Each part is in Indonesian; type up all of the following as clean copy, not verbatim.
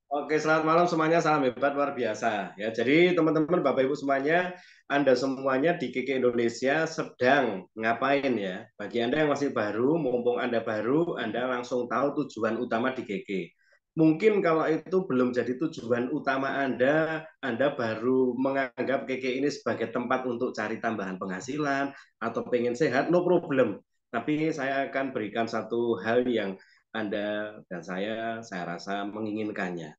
Oke, selamat malam semuanya. Salam hebat luar biasa. Ya, jadi teman-teman, Bapak Ibu semuanya, Anda semuanya di KK Indonesia sedang ngapain ya? Bagi Anda yang masih baru, mumpung Anda baru, Anda langsung tahu tujuan utama di KK. Mungkin kalau itu belum jadi tujuan utama Anda baru menganggap KK ini sebagai tempat untuk cari tambahan penghasilan atau pengen sehat, no problem. Tapi saya akan berikan satu hal yang anda dan saya rasa menginginkannya,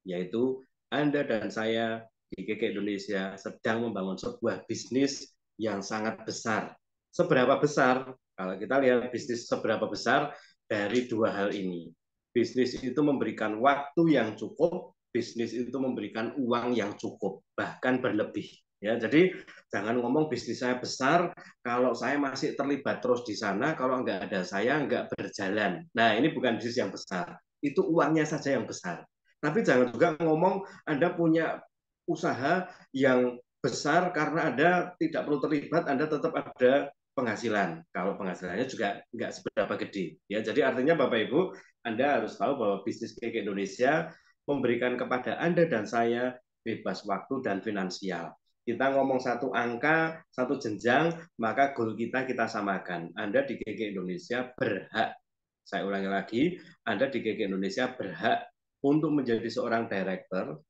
yaitu Anda dan saya di KK Indonesia sedang membangun sebuah bisnis yang sangat besar. Seberapa besar? Kalau kita lihat bisnis seberapa besar dari dua hal ini. Bisnis itu memberikan waktu yang cukup, bisnis itu memberikan uang yang cukup, bahkan berlebih. Ya, jadi jangan ngomong bisnis saya besar, kalau saya masih terlibat terus di sana, kalau nggak ada saya nggak berjalan. Nah, ini bukan bisnis yang besar, itu uangnya saja yang besar. Tapi jangan juga ngomong Anda punya usaha yang besar karena Anda tidak perlu terlibat, Anda tetap ada penghasilan. Kalau penghasilannya juga nggak seberapa gede. Ya, jadi artinya Bapak Ibu, Anda harus tahu bahwa bisnis KK Indonesia memberikan kepada Anda dan saya bebas waktu dan finansial. Kita ngomong satu angka, satu jenjang, maka goal kita samakan. Anda di KK Indonesia berhak, saya ulangi lagi, Anda di KK Indonesia berhak untuk menjadi seorang director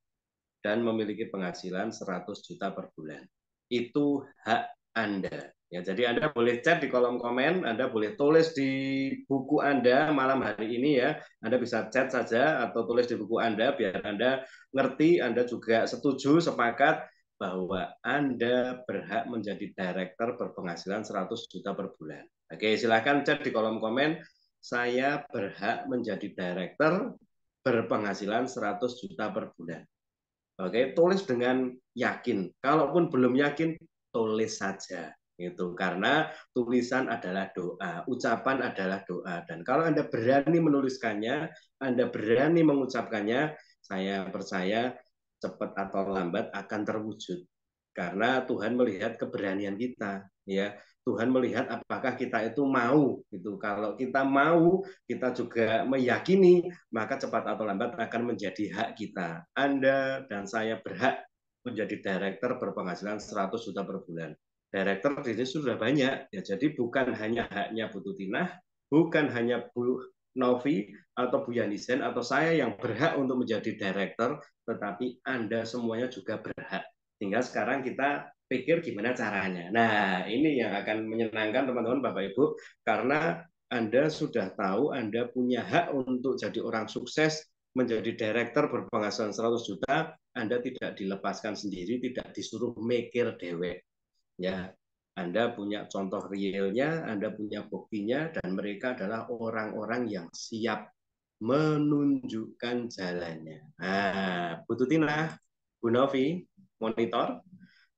dan memiliki penghasilan 100 juta per bulan. Itu hak Anda. Ya, jadi Anda boleh chat di kolom komen, Anda boleh tulis di buku Anda malam hari ini ya. Anda bisa chat saja atau tulis di buku Anda biar Anda ngerti, Anda juga setuju, sepakat bahwa Anda berhak menjadi director berpenghasilan 100 juta per bulan. Oke, silakan chat di kolom komen. Saya berhak menjadi director berpenghasilan 100 juta per bulan. Oke, tulis dengan yakin. Kalaupun belum yakin, tulis saja. Itu karena tulisan adalah doa, ucapan adalah doa. Dan kalau Anda berani menuliskannya, Anda berani mengucapkannya, saya percaya cepat atau lambat akan terwujud. Karena Tuhan melihat keberanian kita, ya. Tuhan melihat apakah kita itu mau gitu. Kalau kita mau, kita juga meyakini, maka cepat atau lambat akan menjadi hak kita. Anda dan saya berhak menjadi director berpenghasilan 100 juta per bulan. Director di sini sudah banyak, ya. Jadi bukan hanya haknya Bu Tutinah, bukan hanya Bu Novi atau Bu Yanisen atau saya yang berhak untuk menjadi director, tetapi Anda semuanya juga berhak. Tinggal sekarang kita pikir gimana caranya. Nah, ini yang akan menyenangkan teman-teman Bapak Ibu, karena Anda sudah tahu Anda punya hak untuk jadi orang sukses, menjadi director berpenghasilan 100 juta, Anda tidak dilepaskan sendiri, tidak disuruh mikir dewek. Ya, Anda punya contoh realnya, Anda punya buktinya, dan mereka adalah orang-orang yang siap menunjukkan jalannya. Nah, Bu Tutina, Bu Novi, monitor.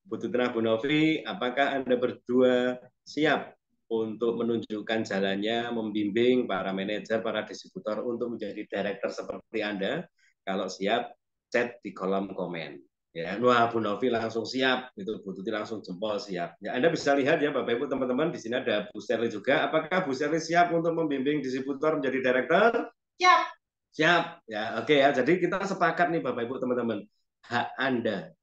Bu Tutina, Bu Novi, apakah Anda berdua siap untuk menunjukkan jalannya, membimbing para manajer, para distributor untuk menjadi director seperti Anda? Kalau siap, chat di kolom komen. Ya, wah Bu Novi langsung siap, itu Bu Tuti langsung jempol siap. Ya, Anda bisa lihat ya Bapak Ibu teman-teman, di sini ada Bu Sherly juga. Apakah Bu Sherly siap untuk membimbing distributor menjadi director? Siap. Siap. Ya, oke ya. Jadi kita sepakat nih Bapak Ibu teman-teman. Hak Anda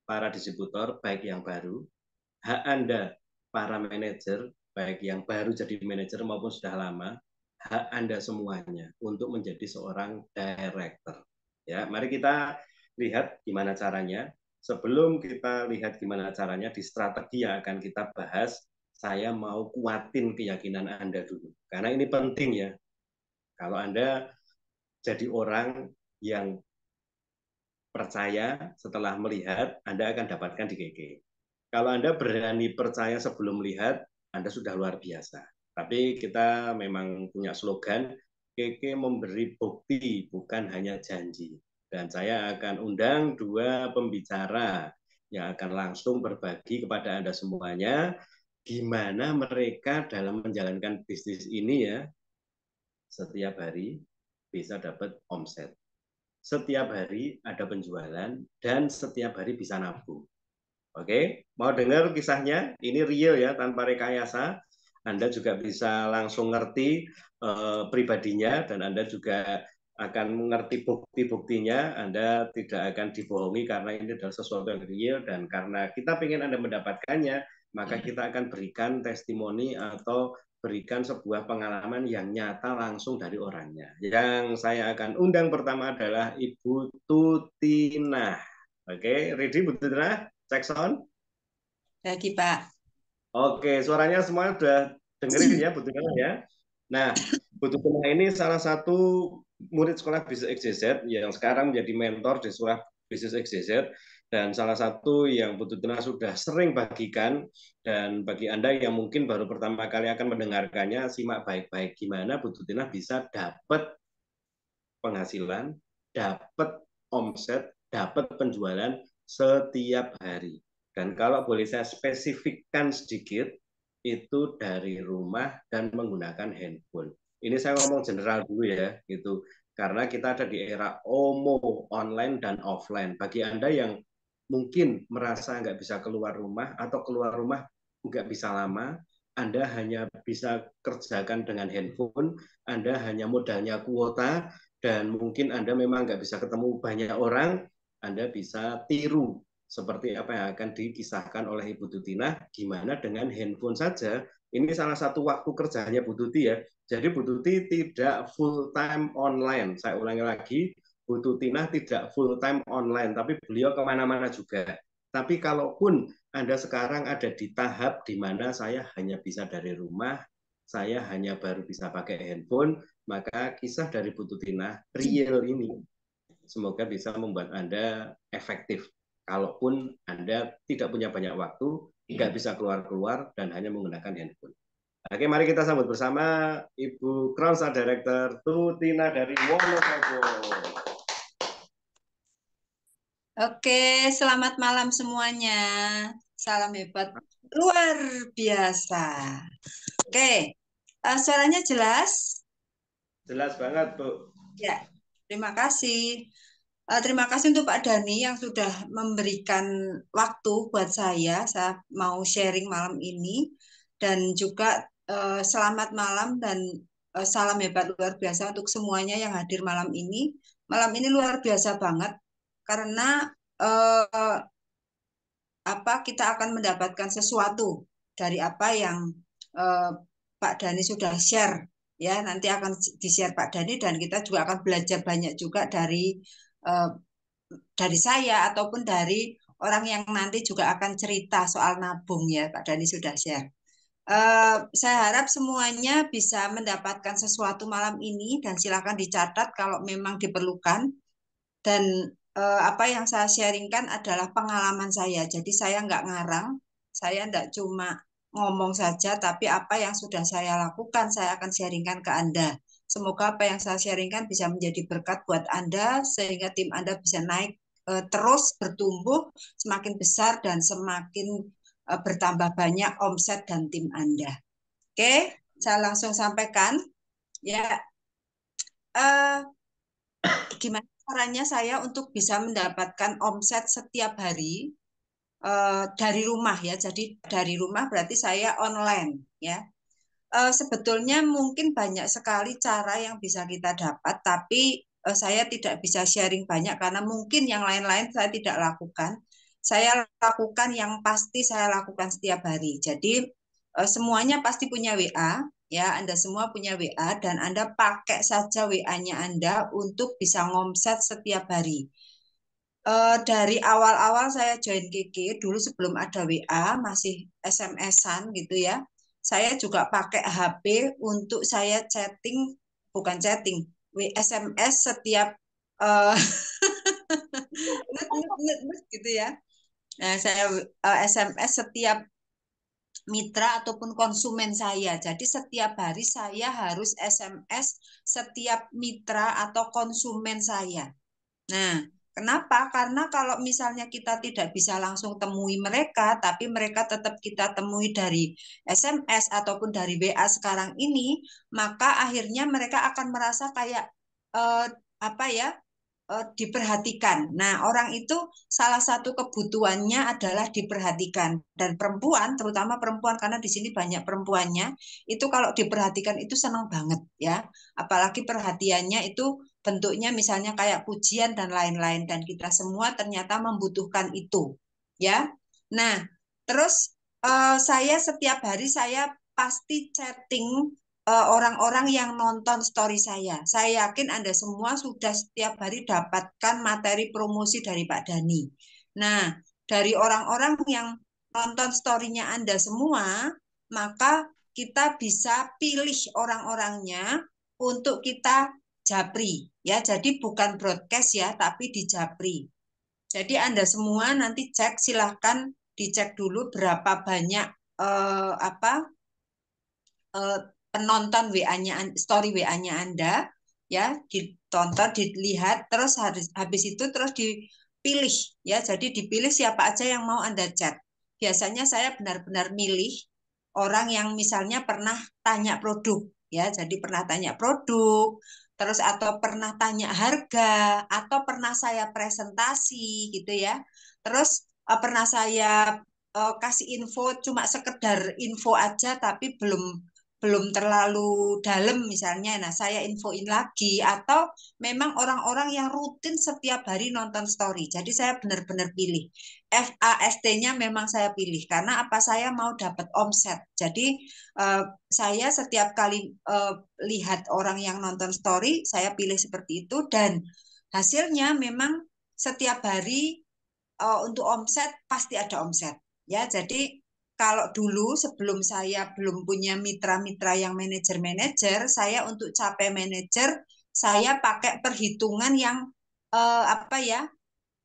para distributor baik yang baru, hak Anda para manajer baik yang baru jadi manajer maupun sudah lama, hak Anda semuanya untuk menjadi seorang director. Ya, mari kita lihat gimana caranya. Sebelum kita lihat gimana caranya di strategi yang akan kita bahas, saya mau kuatin keyakinan Anda dulu. Karena ini penting ya. Kalau Anda jadi orang yang percaya setelah melihat, Anda akan dapatkan di KK. Kalau Anda berani percaya sebelum melihat, Anda sudah luar biasa. Tapi kita memang punya slogan, KK memberi bukti, bukan hanya janji. Dan saya akan undang dua pembicara yang akan langsung berbagi kepada Anda semuanya, gimana mereka dalam menjalankan bisnis ini ya, setiap hari bisa dapat omset. Setiap hari ada penjualan, dan setiap hari bisa nabung. Oke, mau dengar kisahnya? Ini real ya, tanpa rekayasa. Anda juga bisa langsung ngerti pribadinya, dan Anda juga akan mengerti bukti-buktinya, Anda tidak akan dibohongi karena ini adalah sesuatu yang real, dan karena kita ingin Anda mendapatkannya, maka kita akan berikan testimoni atau berikan sebuah pengalaman yang nyata langsung dari orangnya. Yang saya akan undang pertama adalah Ibu Tutina. Oke, ready Bu Tutina? Cek sound. Lagi, Pak. Oke, suaranya semua sudah dengerin ya Bu Tutina ya. Nah, Bu Tutina ini salah satu murid sekolah bisnis XYZ yang sekarang menjadi mentor di sekolah bisnis XYZ, dan salah satu yang Bu Tutina sudah sering bagikan, dan bagi Anda yang mungkin baru pertama kali akan mendengarkannya, simak baik-baik gimana Bu Tutina bisa dapat penghasilan, dapat omset, dapat penjualan setiap hari. Dan kalau boleh saya spesifikkan sedikit, itu dari rumah dan menggunakan handphone. Ini saya ngomong general dulu ya, gitu. Karena kita ada di era OMO, online dan offline. Bagi Anda yang mungkin merasa nggak bisa keluar rumah atau keluar rumah nggak bisa lama, Anda hanya bisa kerjakan dengan handphone, Anda hanya modalnya kuota, dan mungkin Anda memang nggak bisa ketemu banyak orang, Anda bisa tiru seperti apa yang akan dikisahkan oleh Ibu Tutina, gimana dengan handphone saja. Ini salah satu waktu kerjanya Bu Tuti ya. Jadi Bu Tuti tidak full time online. Saya ulangi lagi, Bu Tutina tidak full time online, tapi beliau kemana-mana juga. Tapi kalaupun Anda sekarang ada di tahap di mana saya hanya bisa dari rumah, saya hanya baru bisa pakai handphone, maka kisah dari Bu Tutina real ini semoga bisa membuat Anda efektif. Kalaupun Anda tidak punya banyak waktu, nggak bisa keluar-keluar, dan hanya menggunakan handphone. Oke, mari kita sambut bersama Ibu Crown Director Tutina dari Wonosobo. Oke, selamat malam semuanya. Salam hebat luar biasa. Oke, suaranya jelas? Jelas banget, Bu. Ya, terima kasih. Terima kasih untuk Pak Dhani yang sudah memberikan waktu buat saya. Saya mau sharing malam ini. Dan juga selamat malam dan salam hebat luar biasa untuk semuanya yang hadir malam ini. Malam ini luar biasa banget karena kita akan mendapatkan sesuatu dari apa yang Pak Dhani sudah share, ya nanti akan di-share Pak Dhani, dan kita juga akan belajar banyak juga dari saya ataupun dari orang yang nanti juga akan cerita soal nabung, ya Pak Dhani sudah share. Saya harap semuanya bisa mendapatkan sesuatu malam ini, dan silakan dicatat kalau memang diperlukan. Dan apa yang saya sharingkan adalah pengalaman saya. Jadi saya nggak ngarang, saya nggak cuma ngomong saja, tapi apa yang sudah saya lakukan, saya akan sharingkan ke Anda. Semoga apa yang saya sharingkan bisa menjadi berkat buat Anda, sehingga tim Anda bisa naik terus bertumbuh, semakin besar dan semakin bertambah banyak omset dan tim Anda. Oke, saya langsung sampaikan. Ya, gimana caranya saya untuk bisa mendapatkan omset setiap hari dari rumah, ya. Jadi dari rumah berarti saya online, ya. Sebetulnya mungkin banyak sekali cara yang bisa kita dapat, tapi saya tidak bisa sharing banyak karena mungkin yang lain-lain saya tidak lakukan. Saya lakukan yang pasti saya lakukan setiap hari. Jadi semuanya pasti punya WA, ya. Anda semua punya WA dan Anda pakai saja WA-nya Anda untuk bisa ngomset setiap hari. Dari awal-awal saya join KK dulu sebelum ada WA, masih SMS-an gitu ya. Saya juga pakai HP untuk saya chatting, bukan chatting, SMS setiap uh, gitu ya. Nah, saya SMS setiap mitra ataupun konsumen saya. Jadi setiap hari saya harus SMS setiap mitra atau konsumen saya. Nah, kenapa? Karena kalau misalnya kita tidak bisa langsung temui mereka, tapi mereka tetap kita temui dari SMS ataupun dari WA sekarang ini, maka akhirnya mereka akan merasa kayak eh, apa ya? Diperhatikan. Nah, orang itu salah satu kebutuhannya adalah diperhatikan. Dan perempuan, terutama perempuan, karena di sini banyak perempuannya, itu kalau diperhatikan itu senang banget, ya. Apalagi perhatiannya itu bentuknya misalnya kayak pujian dan lain-lain, dan kita semua ternyata membutuhkan itu, ya. Nah, terus saya setiap hari saya pasti chatting orang-orang yang nonton story saya. Saya yakin Anda semua sudah setiap hari dapatkan materi promosi dari Pak Dani. Nah, dari orang-orang yang nonton story-nya Anda semua, maka kita bisa pilih orang-orangnya untuk kita japri, ya. Jadi bukan broadcast ya, tapi di japri. Jadi Anda semua nanti cek, silahkan dicek dulu berapa banyak penonton WA-nya, story WA-nya Anda, ya, ditonton, dilihat, terus habis itu terus dipilih, ya. Jadi dipilih siapa aja yang mau Anda chat. Biasanya saya benar-benar milih orang yang misalnya pernah tanya produk, ya. Jadi pernah tanya produk, terus atau pernah tanya harga, atau pernah saya presentasi gitu ya. Terus pernah saya kasih info, cuma sekedar info aja tapi belum belum terlalu dalam misalnya, nah saya infoin lagi. Atau memang orang-orang yang rutin setiap hari nonton story, jadi saya benar-benar pilih. FAST-nya memang saya pilih karena apa, saya mau dapat omset. Jadi saya setiap kali lihat orang yang nonton story, saya pilih seperti itu, dan hasilnya memang setiap hari untuk omset pasti ada omset, ya. Jadi kalau dulu sebelum saya belum punya mitra-mitra yang manajer-manajer, saya untuk capai manajer, saya pakai perhitungan yang apa ya,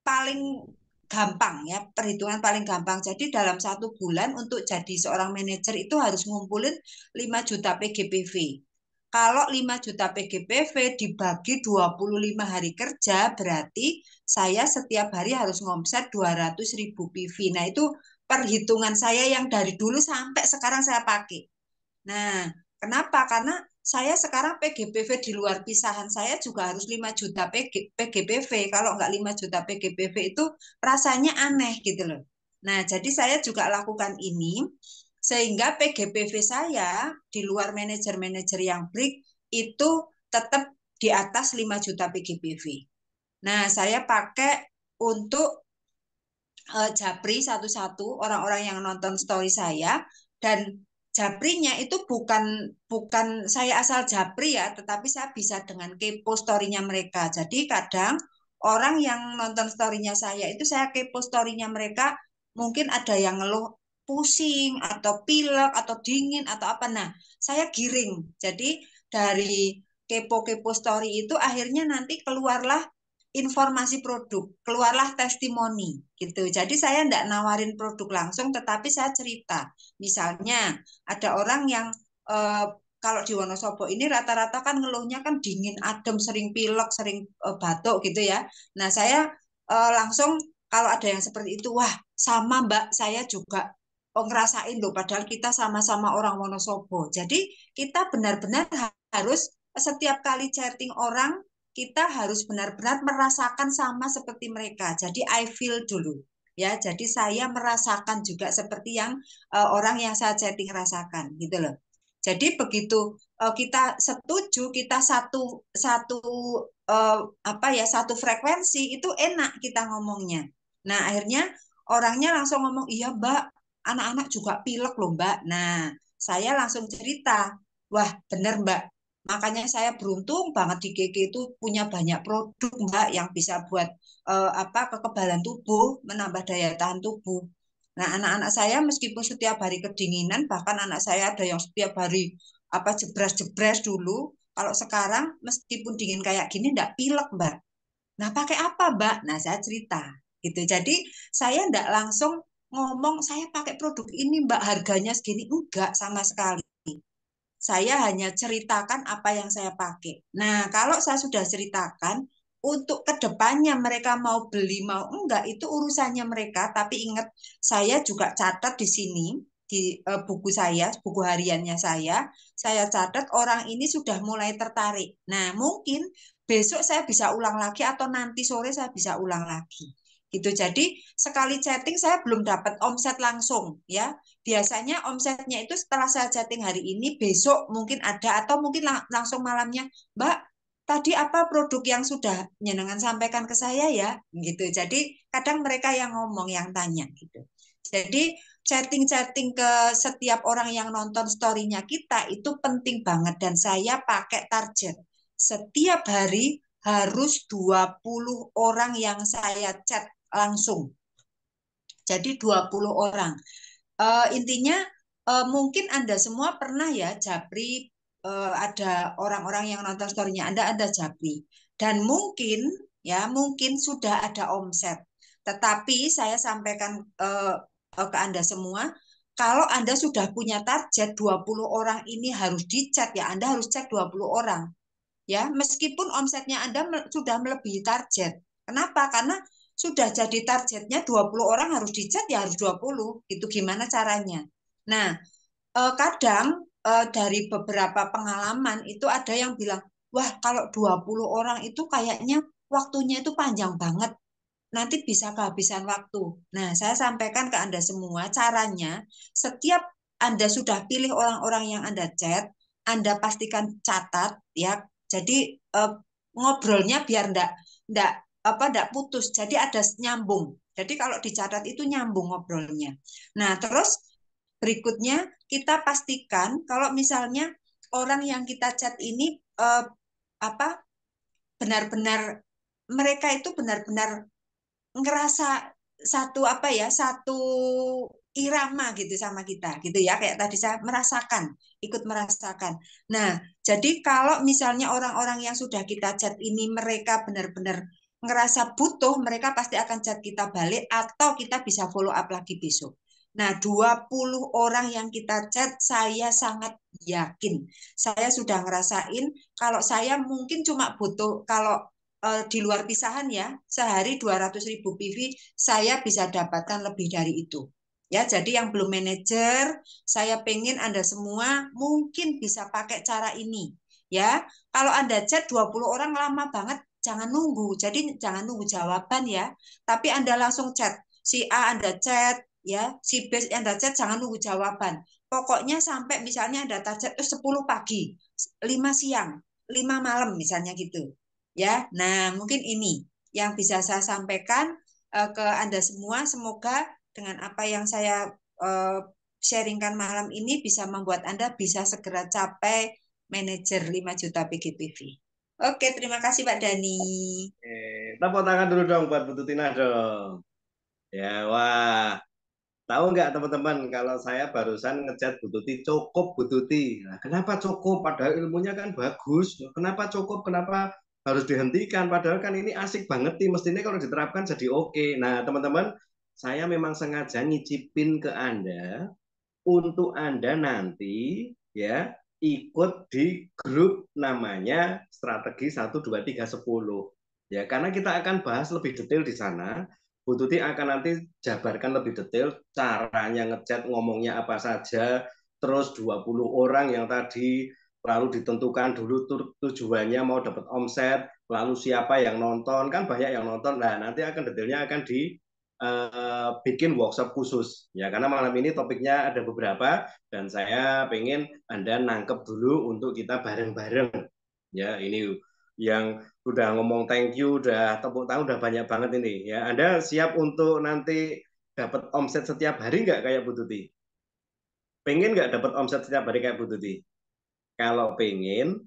paling gampang, ya, perhitungan paling gampang. Jadi dalam 1 bulan untuk jadi seorang manajer itu harus ngumpulin 5 juta PGPV. Kalau 5 juta PGPV dibagi 25 hari kerja, berarti saya setiap hari harus ngomset 200.000 PV. Nah, itu perhitungan saya yang dari dulu sampai sekarang saya pakai. Nah, kenapa? Karena saya sekarang PGPV di luar pisahan saya juga harus 5 juta PGPV. Kalau nggak 5 juta PGPV itu rasanya aneh gitu loh. Nah, jadi saya juga lakukan ini sehingga PGPV saya di luar manajer-manajer yang break itu tetap di atas 5 juta PGPV. Nah, saya pakai untuk japri satu-satu orang-orang yang nonton story saya, dan japrinya itu bukan saya asal japri ya, tetapi saya bisa dengan kepo story-nya mereka. Jadi kadang orang yang nonton story-nya saya itu saya kepo story-nya mereka, mungkin ada yang ngeluh pusing atau pilek atau dingin atau apa. Nah, saya giring. Jadi dari kepo-kepo story itu akhirnya nanti keluarlah informasi produk, keluarlah testimoni gitu. Jadi saya enggak nawarin produk langsung, tetapi saya cerita. Misalnya ada orang yang kalau di Wonosobo ini rata-rata kan ngeluhnya kan dingin, adem, sering pilek, sering batuk gitu ya. Nah, saya langsung kalau ada yang seperti itu, wah sama Mbak, saya juga ngerasain loh, padahal kita sama-sama orang Wonosobo. Jadi kita benar-benar harus setiap kali chatting orang, kita harus benar-benar merasakan sama seperti mereka. Jadi I feel dulu, ya. Jadi saya merasakan juga seperti yang orang yang saya chatting rasakan gitu loh. Jadi begitu kita setuju, kita satu satu apa ya, satu frekuensi, itu enak kita ngomongnya. Nah, akhirnya orangnya langsung ngomong, iya Mbak, anak-anak juga pilek loh Mbak. Nah, saya langsung cerita, wah bener Mbak, makanya saya beruntung banget di GG itu punya banyak produk Mbak yang bisa buat kekebalan tubuh, menambah daya tahan tubuh. Nah, anak-anak saya meskipun setiap hari kedinginan, bahkan anak saya ada yang setiap hari jebres-jebres dulu. Kalau sekarang meskipun dingin kayak gini enggak pilek Mbak. Nah, pakai apa Mbak? Nah, saya cerita gitu. Jadi saya enggak langsung ngomong saya pakai produk ini Mbak, harganya segini, enggak sama sekali. Saya hanya ceritakan apa yang saya pakai. Nah, kalau saya sudah ceritakan, untuk kedepannya mereka mau beli mau enggak itu urusannya mereka. Tapi ingat, saya juga catat di sini di buku saya, buku hariannya saya catat orang ini sudah mulai tertarik. Nah, mungkin besok saya bisa ulang lagi atau nanti sore saya bisa ulang lagi. Gitu. Jadi sekali chatting saya belum dapat omset langsung, ya. Biasanya omsetnya itu setelah saya chatting hari ini, besok mungkin ada, atau mungkin langsung malamnya, Mbak, tadi apa produk yang sudah jenengan sampaikan ke saya ya, gitu. Jadi kadang mereka yang ngomong, yang tanya gitu. Jadi chatting-chatting ke setiap orang yang nonton story-nya kita itu penting banget dan saya pakai target. Setiap hari harus 20 orang yang saya chat langsung. Jadi 20 orang. Intinya mungkin Anda semua pernah ya Japri, ada orang-orang yang nonton story-nya Anda ada Japri. Dan mungkin ya mungkin sudah ada omset. Tetapi saya sampaikan ke Anda semua, kalau Anda sudah punya target 20 orang ini harus dicat ya, Anda harus cek 20 orang. Ya, meskipun omsetnya Anda sudah melebihi target. Kenapa? Karena sudah jadi targetnya 20 orang harus dicat ya harus 20. Itu gimana caranya? Nah, kadang dari beberapa pengalaman itu ada yang bilang, wah kalau 20 orang itu kayaknya waktunya itu panjang banget. Nanti bisa kehabisan waktu. Nah, saya sampaikan ke Anda semua caranya, setiap Anda sudah pilih orang-orang yang Anda chat, Anda pastikan catat ya. Jadi ngobrolnya biar enggak putus. Jadi ada nyambung. Jadi kalau dicatat itu nyambung ngobrolnya. Nah, terus berikutnya kita pastikan kalau misalnya orang yang kita chat ini apa benar-benar mereka itu benar-benar ngerasa satu irama gitu sama kita gitu ya, kayak tadi saya ikut merasakan. Nah, jadi kalau misalnya orang-orang yang sudah kita chat ini mereka benar-benar ngerasa butuh, mereka pasti akan chat kita balik atau kita bisa follow up lagi besok. Nah, 20 orang yang kita chat saya sangat yakin. Saya sudah ngerasain kalau saya mungkin cuma butuh, kalau di luar pisahan ya, sehari 200.000 PV, saya bisa dapatkan lebih dari itu. Ya, jadi yang belum manajer, saya pengen Anda semua mungkin bisa pakai cara ini. Ya, kalau Anda chat 20 orang lama banget, jangan nunggu. Jadi jangan nunggu jawaban ya, tapi Anda langsung chat. Si A Anda chat, ya, si B Anda chat, jangan nunggu jawaban. Pokoknya sampai misalnya Anda target 10 pagi, 5 siang, 5 malam misalnya gitu. Ya, nah mungkin ini yang bisa saya sampaikan ke Anda semua. Semoga dengan apa yang saya sharingkan malam ini bisa membuat Anda bisa segera capai manajer 5 juta PGPV. Oke, terima kasih Pak Dani. Tepuk tangan dulu dong buat Bu Tutina dong. Ya, wah. Tahu nggak teman-teman, kalau saya barusan ngechat Bu Tuti, cukup Bu Tuti. Nah, kenapa cukup? Padahal ilmunya kan bagus. Kenapa cukup? Kenapa harus dihentikan? Padahal kan ini asik banget nih. Mestinya kalau diterapkan jadi oke. Nah, teman-teman, saya memang sengaja ngicipin ke Anda untuk Anda nanti ya ikut di grup namanya Strategi 1, 2, 3, 10. Ya, karena kita akan bahas lebih detail di sana. Bu Tuti akan nanti jabarkan lebih detail caranya ngechat, ngomongnya apa saja, terus 20 orang yang tadi lalu ditentukan dulu tujuannya mau dapat omset, lalu siapa yang nonton, kan banyak yang nonton. Nah, nanti akan detailnya akan bikin workshop khusus ya, karena malam ini topiknya ada beberapa dan saya pengen Anda nangkep dulu untuk kita bareng-bareng ya. Ini yang udah ngomong thank you, udah tepuk tangan, udah banyak banget ini ya. Anda siap untuk nanti dapat omset setiap hari nggak kayak Bu Tuti? Pengen nggak dapat omset setiap hari kayak Bu Tuti? Kalau pengen,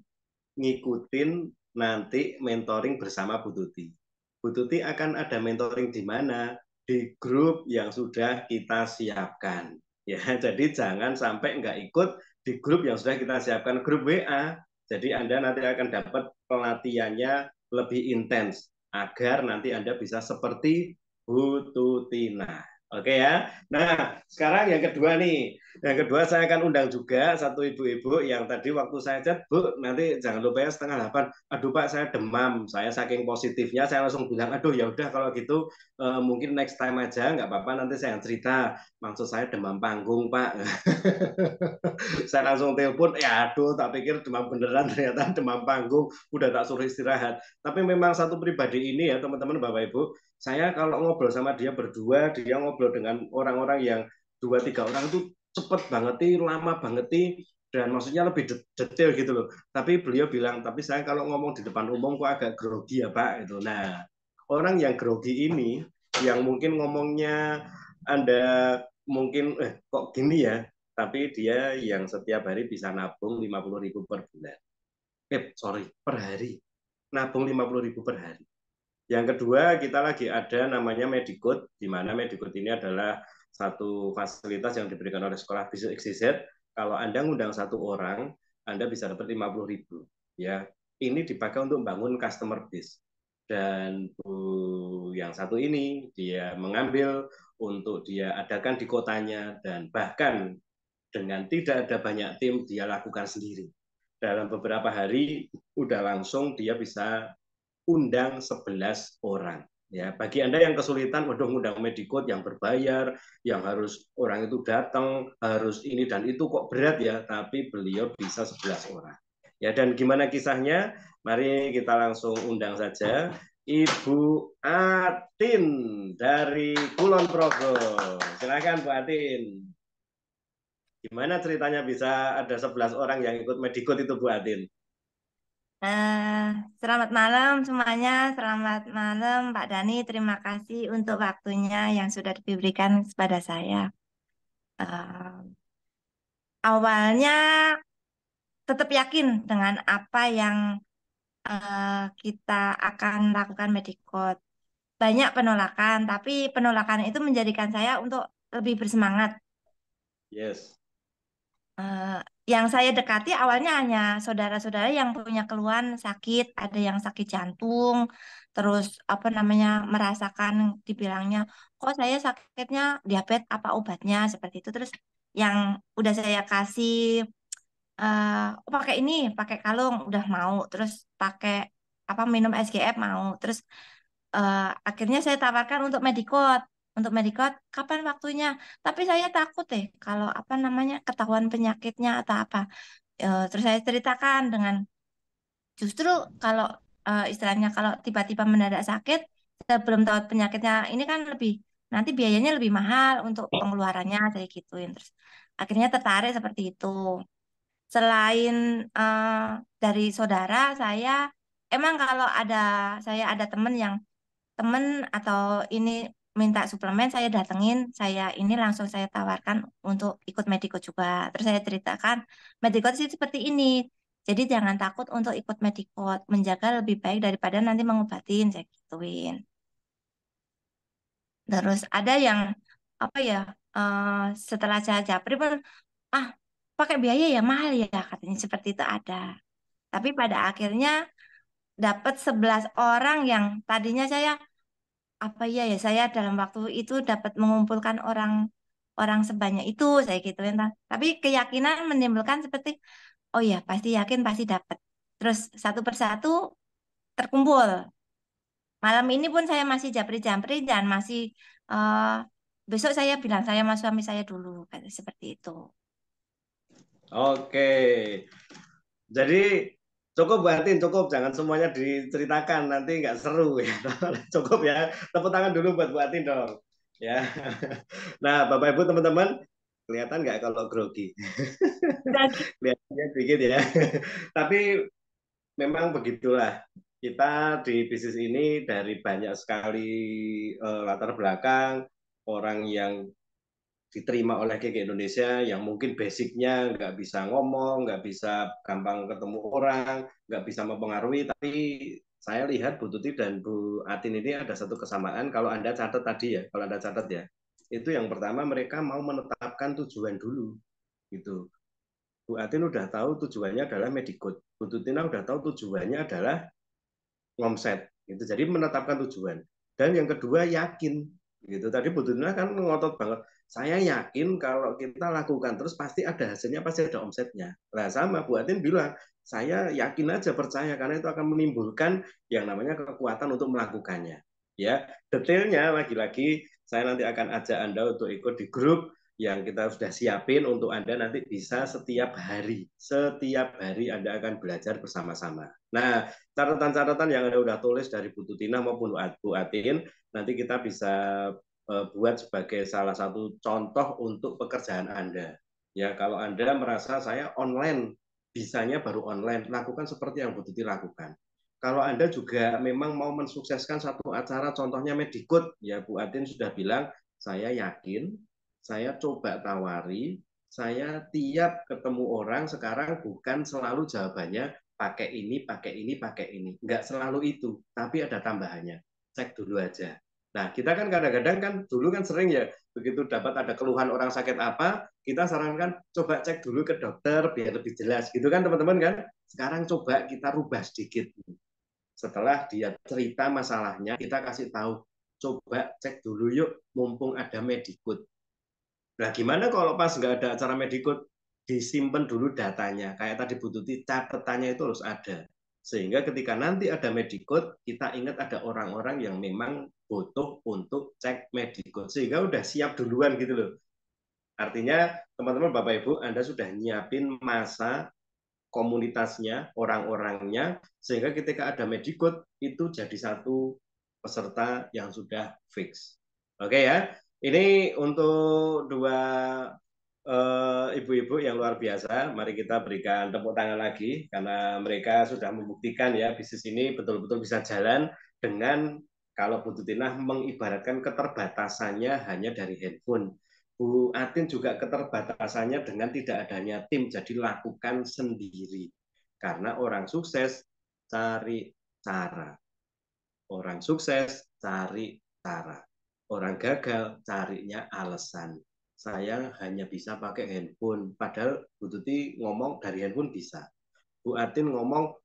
ngikutin nanti mentoring bersama Bu Tuti. Bu Tuti akan ada mentoring di mana? Di grup yang sudah kita siapkan. Ya, jadi jangan sampai nggak ikut di grup yang sudah kita siapkan, grup WA. Jadi Anda nanti akan dapat pelatihannya lebih intens agar nanti Anda bisa seperti Bu Tutina. Oke ya. Nah, sekarang yang kedua nih. Yang kedua saya akan undang juga satu ibu-ibu yang tadi waktu saya chat, Bu, nanti jangan lupa ya 7:30. Aduh Pak, saya demam. Saya saking positifnya, saya langsung bilang, aduh ya udah kalau gitu mungkin next time aja, nggak apa-apa. Nanti saya cerita. Maksud saya demam panggung Pak. Saya langsung telepon, ya aduh, tak pikir demam beneran, ternyata demam panggung. Udah tak suruh istirahat. Tapi memang satu pribadi ini ya teman-teman Bapak Ibu, saya kalau ngobrol sama dia berdua, dia ngobrol dengan orang-orang yang 2, 3 orang itu cepet banget nih, lama banget nih. dan maksudnya lebih detail gitu loh. Tapi beliau bilang, tapi saya kalau ngomong di depan umum kok agak grogi ya Pak. Itu. Nah, orang yang grogi ini, yang mungkin ngomongnya Anda mungkin kok gini ya, tapi dia yang setiap hari bisa nabung 50.000 per bulan. Sorry, per hari. Nabung 50.000 per hari. Yang kedua, kita lagi ada namanya Medicode, di mana Medicode ini adalah satu fasilitas yang diberikan oleh sekolah bisnis XYZ. Kalau Anda ngundang satu orang, Anda bisa dapat 50.000. Ya, ini dipakai untuk membangun customer base. Dan yang satu ini dia mengambil untuk dia adakan di kotanya, dan bahkan dengan tidak ada banyak tim dia lakukan sendiri. Dalam beberapa hari udah langsung dia bisa undang 11 orang. Ya, bagi Anda yang kesulitan, waduh undang Medicode yang berbayar, yang harus orang itu datang, harus ini dan itu kok berat ya, tapi beliau bisa 11 orang. Ya, dan gimana kisahnya? Mari kita langsung undang saja Ibu Atin dari Kulon Progo. Silakan Bu Atin. Gimana ceritanya bisa ada 11 orang yang ikut Medicode itu Bu Atin? Eh, Selamat malam semuanya, selamat malam Pak Dani. Terima kasih untuk waktunya yang sudah diberikan kepada saya. Eh, Awalnya tetap yakin dengan apa yang kita akan lakukan Medicode. Banyak penolakan, tapi penolakan itu menjadikan saya untuk lebih bersemangat. Yes. Eh, yang saya dekati awalnya hanya saudara-saudara yang punya keluhan sakit, ada yang sakit jantung, terus apa namanya merasakan dibilangnya, kok saya sakitnya diabetes apa obatnya seperti itu. Terus yang udah saya kasih oh, pakai ini, pakai kalung udah mau, terus pakai apa minum SGF mau, terus akhirnya saya tawarkan untuk Medicode. Untuk Medicode, kapan waktunya? Tapi saya takut kalau apa namanya ketahuan penyakitnya atau apa. Terus saya ceritakan dengan justru kalau istilahnya kalau tiba-tiba mendadak sakit, kita belum tahu penyakitnya, ini kan lebih nanti biayanya lebih mahal untuk pengeluarannya saya gituin. Terus akhirnya tertarik seperti itu. Selain dari saudara, saya emang kalau ada saya ada temen atau ini minta suplemen saya datengin saya ini langsung saya tawarkan untuk ikut Medicode juga terus saya ceritakan Medicode sih seperti ini jadi jangan takut untuk ikut Medicode menjaga lebih baik daripada nanti mengobatin saya gituin terus ada yang apa ya eh, setelah saya japri pun ah pakai biaya ya mahal ya katanya seperti itu ada tapi pada akhirnya dapat 11 orang yang tadinya saya apa iya ya saya dalam waktu itu dapat mengumpulkan orang orang sebanyak itu saya gituin tapi keyakinan menimbulkan seperti oh ya pasti yakin pasti dapat terus satu persatu terkumpul malam ini pun saya masih japri-japri dan masih eh, besok saya bilang saya sama suami saya dulu kayak seperti itu. Oke. Jadi cukup Batin, cukup. Jangan semuanya diceritakan, nanti nggak seru ya. Cukup ya. Tepuk tangan dulu buat Bu Atin dong. Ya. Nah, Bapak Ibu teman-teman, kelihatan nggak kalau grogi? Kelihatannya dikit ya. Tapi memang begitulah. Kita di bisnis ini dari banyak sekali latar belakang, orang yang diterima oleh KK Indonesia yang mungkin basicnya nggak bisa ngomong, nggak bisa gampang ketemu orang, nggak bisa mempengaruhi. Tapi saya lihat Bu Tuti dan Bu Atin ini ada satu kesamaan. Kalau Anda catat tadi ya, kalau Anda catat ya, itu yang pertama mereka mau menetapkan tujuan dulu, gitu. Bu Atin udah tahu tujuannya adalah Medicode. Bu Tutina udah tahu tujuannya adalah ngomset. Gitu. Jadi menetapkan tujuan. Dan yang kedua yakin. Gitu. Tadi Bu Tutina kan ngotot banget. Saya yakin kalau kita lakukan terus pasti ada hasilnya, pasti ada omsetnya. Nah sama Bu Atin bilang, saya yakin aja percaya karena itu akan menimbulkan yang namanya kekuatan untuk melakukannya. Ya, detailnya lagi-lagi saya nanti akan ajak Anda untuk ikut di grup yang kita sudah siapin untuk Anda nanti bisa setiap hari. Setiap hari Anda akan belajar bersama-sama. Nah, catatan-catatan yang Anda sudah tulis dari Bu Tutina maupun Bu Atin, nanti kita bisa buat sebagai salah satu contoh untuk pekerjaan Anda. Ya, kalau Anda merasa saya online, bisanya baru online, lakukan seperti yang Bu Tuti lakukan. Kalau Anda juga memang mau mensukseskan satu acara, contohnya Medicode, ya Bu Atin sudah bilang, saya yakin, saya coba tawari, saya tiap ketemu orang sekarang bukan selalu jawabannya pakai ini, pakai ini, pakai ini. Enggak selalu itu, tapi ada tambahannya. Cek dulu aja. Nah, kita kan kadang-kadang kan dulu kan sering ya, begitu dapat ada keluhan orang sakit apa, kita sarankan coba cek dulu ke dokter biar lebih jelas gitu kan teman-teman kan. Sekarang coba kita rubah sedikit. Setelah dia cerita masalahnya, kita kasih tahu, coba cek dulu yuk mumpung ada Medicode. Nah, gimana kalau pas nggak ada acara Medicode? Disimpan dulu datanya. Kayak tadi Bu Tuti, catatannya itu harus ada. Sehingga ketika nanti ada Medicode, kita ingat ada orang-orang yang memang butuh untuk cek Medicode. Sehingga udah siap duluan gitu loh. Artinya, teman-teman, Bapak Ibu, Anda sudah nyiapin masa komunitasnya, orang-orangnya, sehingga ketika ada Medicode, itu jadi satu peserta yang sudah fix. Oke ya, ini untuk dua ibu-ibu yang luar biasa. Mari kita berikan tepuk tangan lagi, karena mereka sudah membuktikan ya, bisnis ini betul-betul bisa jalan dengan kalau Bu Tutinah mengibaratkan keterbatasannya hanya dari handphone. Bu Atin juga keterbatasannya dengan tidak adanya tim, jadi lakukan sendiri. Karena orang sukses cari cara. Orang sukses cari cara. Orang gagal carinya alasan. Saya hanya bisa pakai handphone. Padahal Bu Tuti ngomong dari handphone bisa. Bu Atin ngomong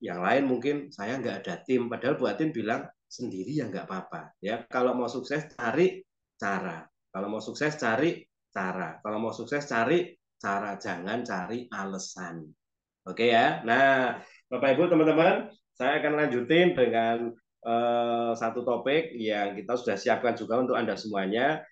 yang lain mungkin saya nggak ada tim. Padahal Bu Atin bilang sendiri ya nggak apa-apa. Ya, kalau mau sukses cari cara. Kalau mau sukses cari cara. Kalau mau sukses cari cara. Jangan cari alasan. Oke ya. Nah, Bapak Ibu teman-teman, saya akan lanjutin dengan satu topik yang kita sudah siapkan juga untuk Anda semuanya.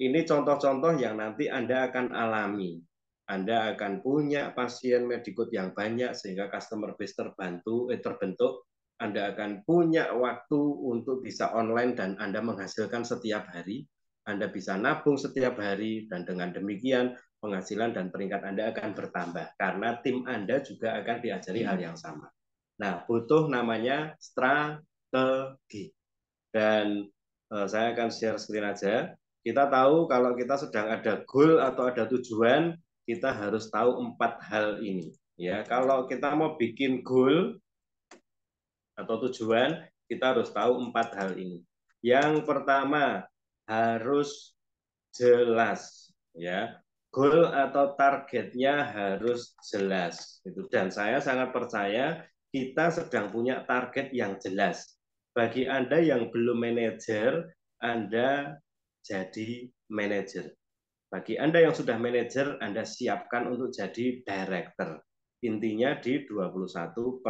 Ini contoh-contoh yang nanti Anda akan alami. Anda akan punya pasien Medicode yang banyak sehingga customer base terbentuk. Anda akan punya waktu untuk bisa online dan Anda menghasilkan setiap hari. Anda bisa nabung setiap hari dan dengan demikian penghasilan dan peringkat Anda akan bertambah karena tim Anda juga akan diajari hal yang sama. Nah, butuh namanya strategi. Dan saya akan share screen aja. Kita tahu kalau kita sedang ada goal atau ada tujuan, kita harus tahu 4 hal ini. Ya, kalau kita mau bikin goal atau tujuan, kita harus tahu 4 hal ini. Yang pertama, harus jelas, ya. Goal atau targetnya harus jelas. Dan saya sangat percaya kita sedang punya target yang jelas. Bagi Anda yang belum manajer, Anda jadi manajer. Bagi Anda yang sudah manajer, Anda siapkan untuk jadi director. Intinya di 21%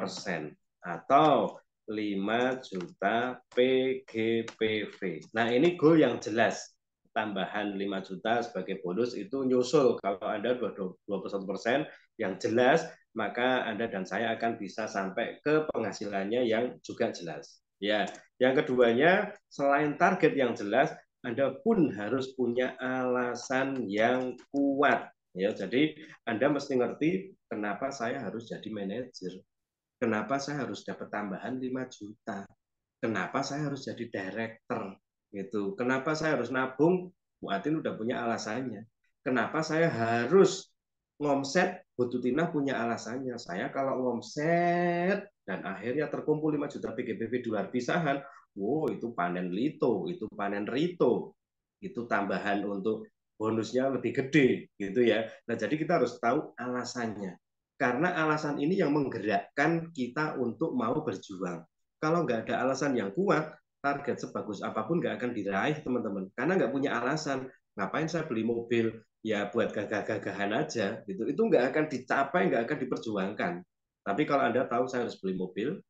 atau 5 juta PGPV. Nah, ini goal yang jelas. Tambahan 5 juta sebagai bonus itu nyusul. Kalau Anda 21% yang jelas, maka Anda dan saya akan bisa sampai ke penghasilannya yang juga jelas. Ya, yang keduanya, selain target yang jelas, Anda pun harus punya alasan yang kuat. Ya, jadi Anda mesti ngerti kenapa saya harus jadi manajer. Kenapa saya harus dapat tambahan 5 juta? Kenapa saya harus jadi director? Gitu. Kenapa saya harus nabung? Bu Atin udah punya alasannya. Kenapa saya harus ngomset? Bu Tutina punya alasannya. Saya kalau ngomset dan akhirnya terkumpul 5 juta PGBV di luar pisahan, wow, itu panen lito, itu panen rito, itu tambahan untuk bonusnya lebih gede gitu ya. Nah, jadi kita harus tahu alasannya. Karena alasan ini yang menggerakkan kita untuk mau berjuang. Kalau nggak ada alasan yang kuat, target sebagus apapun nggak akan diraih, teman-teman. Karena nggak punya alasan. Ngapain saya beli mobil? Ya buat gagah-gagahan aja. Gitu. Itu nggak akan dicapai, nggak akan diperjuangkan. Tapi kalau Anda tahu saya harus beli mobil,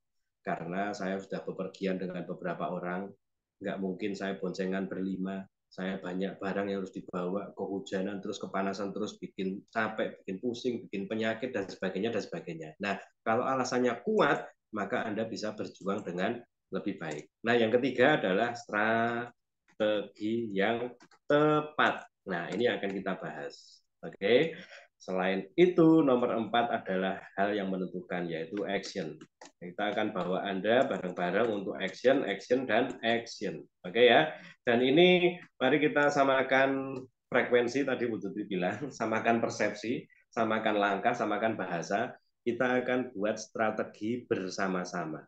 karena saya sudah bepergian dengan beberapa orang, nggak mungkin saya boncengan berlima, saya banyak barang yang harus dibawa, kehujanan, terus kepanasan, terus bikin capek, bikin pusing, bikin penyakit, dan sebagainya, dan sebagainya. Nah, kalau alasannya kuat, maka Anda bisa berjuang dengan lebih baik. Nah, yang ketiga adalah strategi yang tepat. Nah, ini akan kita bahas. Oke. Selain itu, nomor 4 adalah hal yang menentukan, yaitu action. Kita akan bawa Anda bareng-bareng untuk action, action, dan action. Oke ya. Dan ini mari kita samakan frekuensi, tadi Bu Tuti bilang, samakan persepsi, samakan langkah, samakan bahasa. Kita akan buat strategi bersama-sama.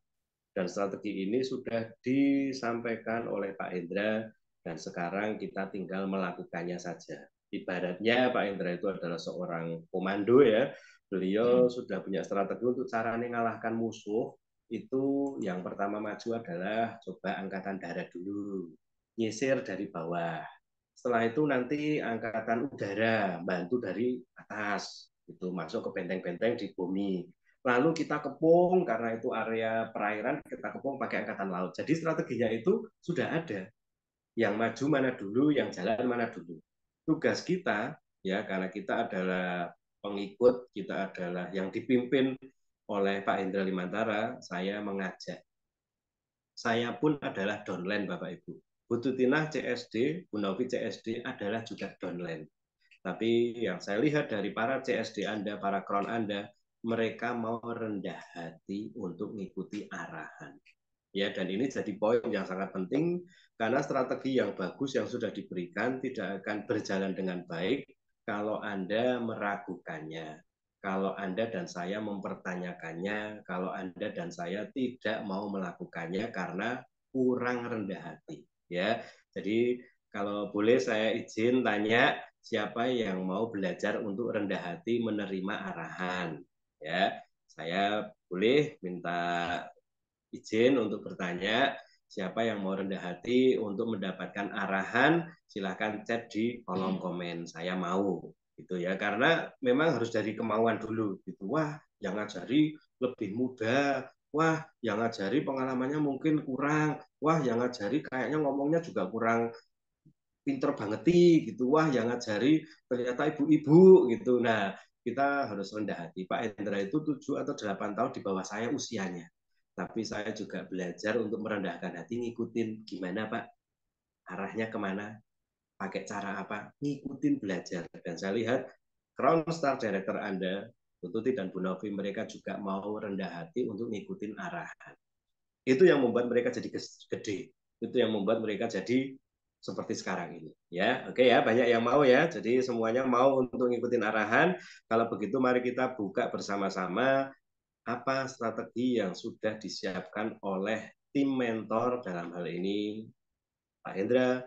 Dan strategi ini sudah disampaikan oleh Pak Hendra, dan sekarang kita tinggal melakukannya saja. Ibaratnya Pak Hendra itu adalah seorang komando ya, beliau sudah punya strategi untuk cara mengalahkan musuh. Itu yang pertama maju adalah coba angkatan darat dulu, nyisir dari bawah. Setelah itu nanti angkatan udara, bantu dari atas, itu masuk ke benteng-benteng di bumi. Lalu kita kepung, karena itu area perairan, kita kepung pakai angkatan laut. Jadi strateginya itu sudah ada. Yang maju mana dulu, yang jalan mana dulu. Tugas kita, ya karena kita adalah pengikut, kita adalah yang dipimpin oleh Pak Hendra Limantara, saya mengajak. Saya pun adalah downline Bapak Ibu. Bu Tutinah CSD, Bu Novi CSD adalah juga downline. Tapi yang saya lihat dari para CSD Anda, para kron Anda, mereka mau rendah hati untuk mengikuti arahan. Ya, dan ini jadi poin yang sangat penting karena strategi yang bagus yang sudah diberikan tidak akan berjalan dengan baik kalau Anda meragukannya, kalau Anda dan saya mempertanyakannya, kalau Anda dan saya tidak mau melakukannya karena kurang rendah hati. Ya, jadi kalau boleh saya izin tanya, siapa yang mau belajar untuk rendah hati menerima arahan? Ya, saya boleh minta izin untuk bertanya. Siapa yang mau rendah hati untuk mendapatkan arahan, silahkan chat di kolom komen. Saya mau, gitu ya. Karena memang harus dari kemauan dulu. Gitu. Wah, yang ngajari lebih muda. Wah, yang ngajari pengalamannya mungkin kurang. Wah, yang ngajari kayaknya ngomongnya juga kurang pinter banget gitu. Wah, yang ngajari ternyata ibu-ibu gitu. Nah, kita harus rendah hati. Pak Hendra itu 7 atau 8 tahun di bawah saya usianya. Tapi saya juga belajar untuk merendahkan hati, ngikutin gimana Pak, arahnya kemana, pakai cara apa, ngikutin belajar. Dan saya lihat Crown Star Director Anda, Bu Tuti dan Bu Novi, mereka juga mau rendah hati untuk ngikutin arahan. Itu yang membuat mereka jadi gede. Itu yang membuat mereka jadi seperti sekarang ini. Ya, oke ya, banyak yang mau ya. Jadi semuanya mau untuk ngikutin arahan. Kalau begitu mari kita buka bersama-sama apa strategi yang sudah disiapkan oleh tim mentor dalam hal ini Pak Hendra,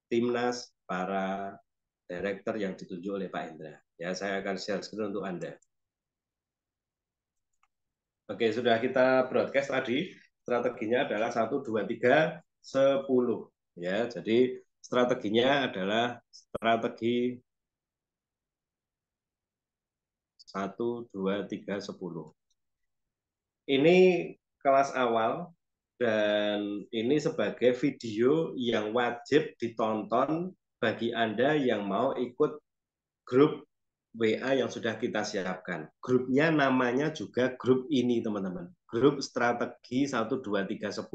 timnas, para director yang ditunjuk oleh Pak Hendra. Ya, saya akan share screen untuk Anda. Oke, sudah kita broadcast tadi. Strateginya adalah 1, 2, 3, 10. Ya, jadi strateginya adalah strategi 1, 2, 3, 10. Ini kelas awal dan ini sebagai video yang wajib ditonton bagi Anda yang mau ikut grup WA yang sudah kita siapkan. Grupnya namanya juga grup ini, teman-teman. Grup strategi 1, 2, 3, 10.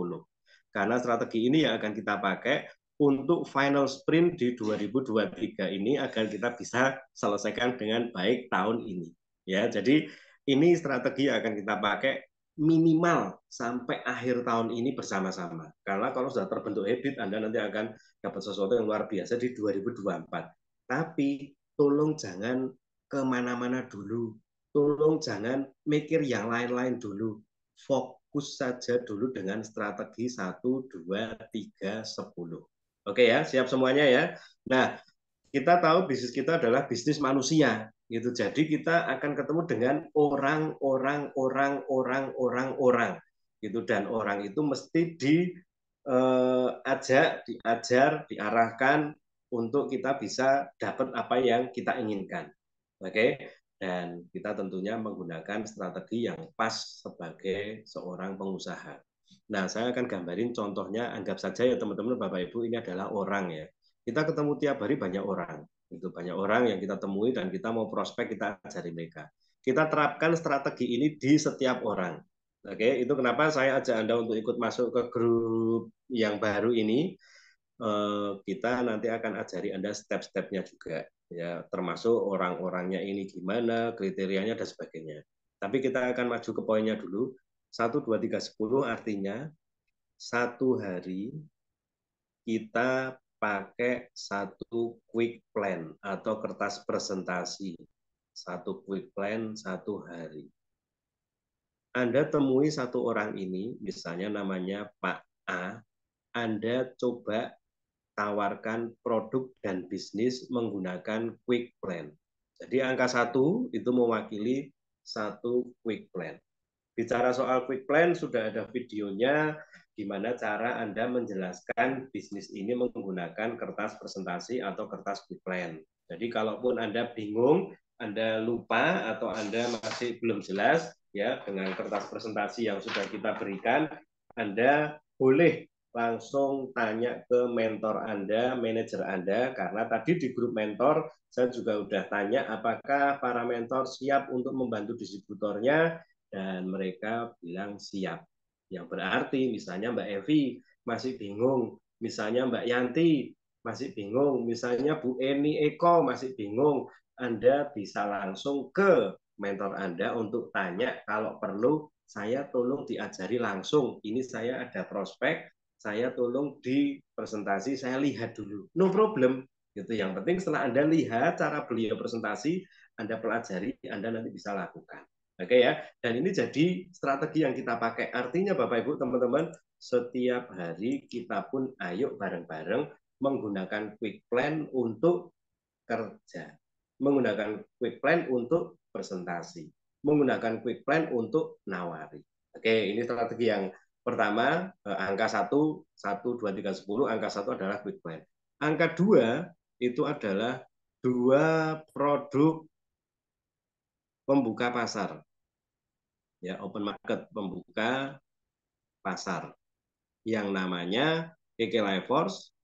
Karena strategi ini yang akan kita pakai untuk final sprint di 2023 ini agar kita bisa selesaikan dengan baik tahun ini. Ya, jadi ini strategi yang akan kita pakai minimal sampai akhir tahun ini bersama-sama. Karena kalau sudah terbentuk habit, Anda nanti akan dapat sesuatu yang luar biasa di 2024. Tapi tolong jangan kemana-mana dulu. Tolong jangan mikir yang lain-lain dulu. Fokus saja dulu dengan strategi 1, 2, 3, 10. Oke ya, siap semuanya ya. Nah, kita tahu bisnis kita adalah bisnis manusia. Gitu. Jadi kita akan ketemu dengan orang. Gitu. Dan orang itu mesti diajar, diarahkan untuk kita bisa dapat apa yang kita inginkan. Oke, dan kita tentunya menggunakan strategi yang pas sebagai seorang pengusaha. Nah, saya akan gambarin contohnya, anggap saja ya teman-teman Bapak Ibu ini adalah orang ya. Kita ketemu tiap hari banyak orang. Itu banyak orang yang kita temui dan kita mau prospek, kita ajari mereka. Kita terapkan strategi ini di setiap orang. Oke, itu kenapa saya ajak Anda untuk ikut masuk ke grup yang baru ini. Kita nanti akan ajari Anda step-stepnya juga. ya termasuk orang-orangnya ini gimana, kriterianya dan sebagainya. Tapi kita akan maju ke poinnya dulu. 1, 2, 3, 10 artinya satu hari kita pakai satu quick plan atau kertas presentasi. Satu quick plan satu hari. Anda temui satu orang ini, misalnya namanya Pak A, Anda coba tawarkan produk dan bisnis menggunakan quick plan. Jadi angka 1 itu mewakili satu quick plan. Bicara soal quick plan, sudah ada videonya gimana cara Anda menjelaskan bisnis ini menggunakan kertas presentasi atau kertas quick plan. Jadi kalaupun Anda bingung, Anda lupa atau Anda masih belum jelas ya dengan kertas presentasi yang sudah kita berikan, Anda boleh langsung tanya ke mentor Anda, manajer Anda, karena tadi di grup mentor saya juga udah tanya apakah para mentor siap untuk membantu distributornya, dan mereka bilang siap. Yang berarti misalnya Mbak Evi masih bingung, misalnya Mbak Yanti masih bingung, misalnya Bu Eni Eko masih bingung, Anda bisa langsung ke mentor Anda untuk tanya, kalau perlu saya tolong diajari langsung, ini saya ada prospek, saya tolong di presentasi, saya lihat dulu. No problem. Gitu. Yang penting setelah Anda lihat cara beliau presentasi, Anda pelajari, Anda nanti bisa lakukan. Oke ya. Dan ini jadi strategi yang kita pakai. Artinya Bapak Ibu teman-teman, setiap hari kita pun ayo bareng-bareng menggunakan quick plan untuk kerja. Menggunakan quick plan untuk presentasi. Menggunakan quick plan untuk nawari. Oke, ini strategi yang pertama, angka 1, 1, 2, 3, 10, angka 1 adalah quick plan. Angka 2 itu adalah 2 produk pembuka pasar. Ya, open market, pembuka pasar. Yang namanya KK Life Force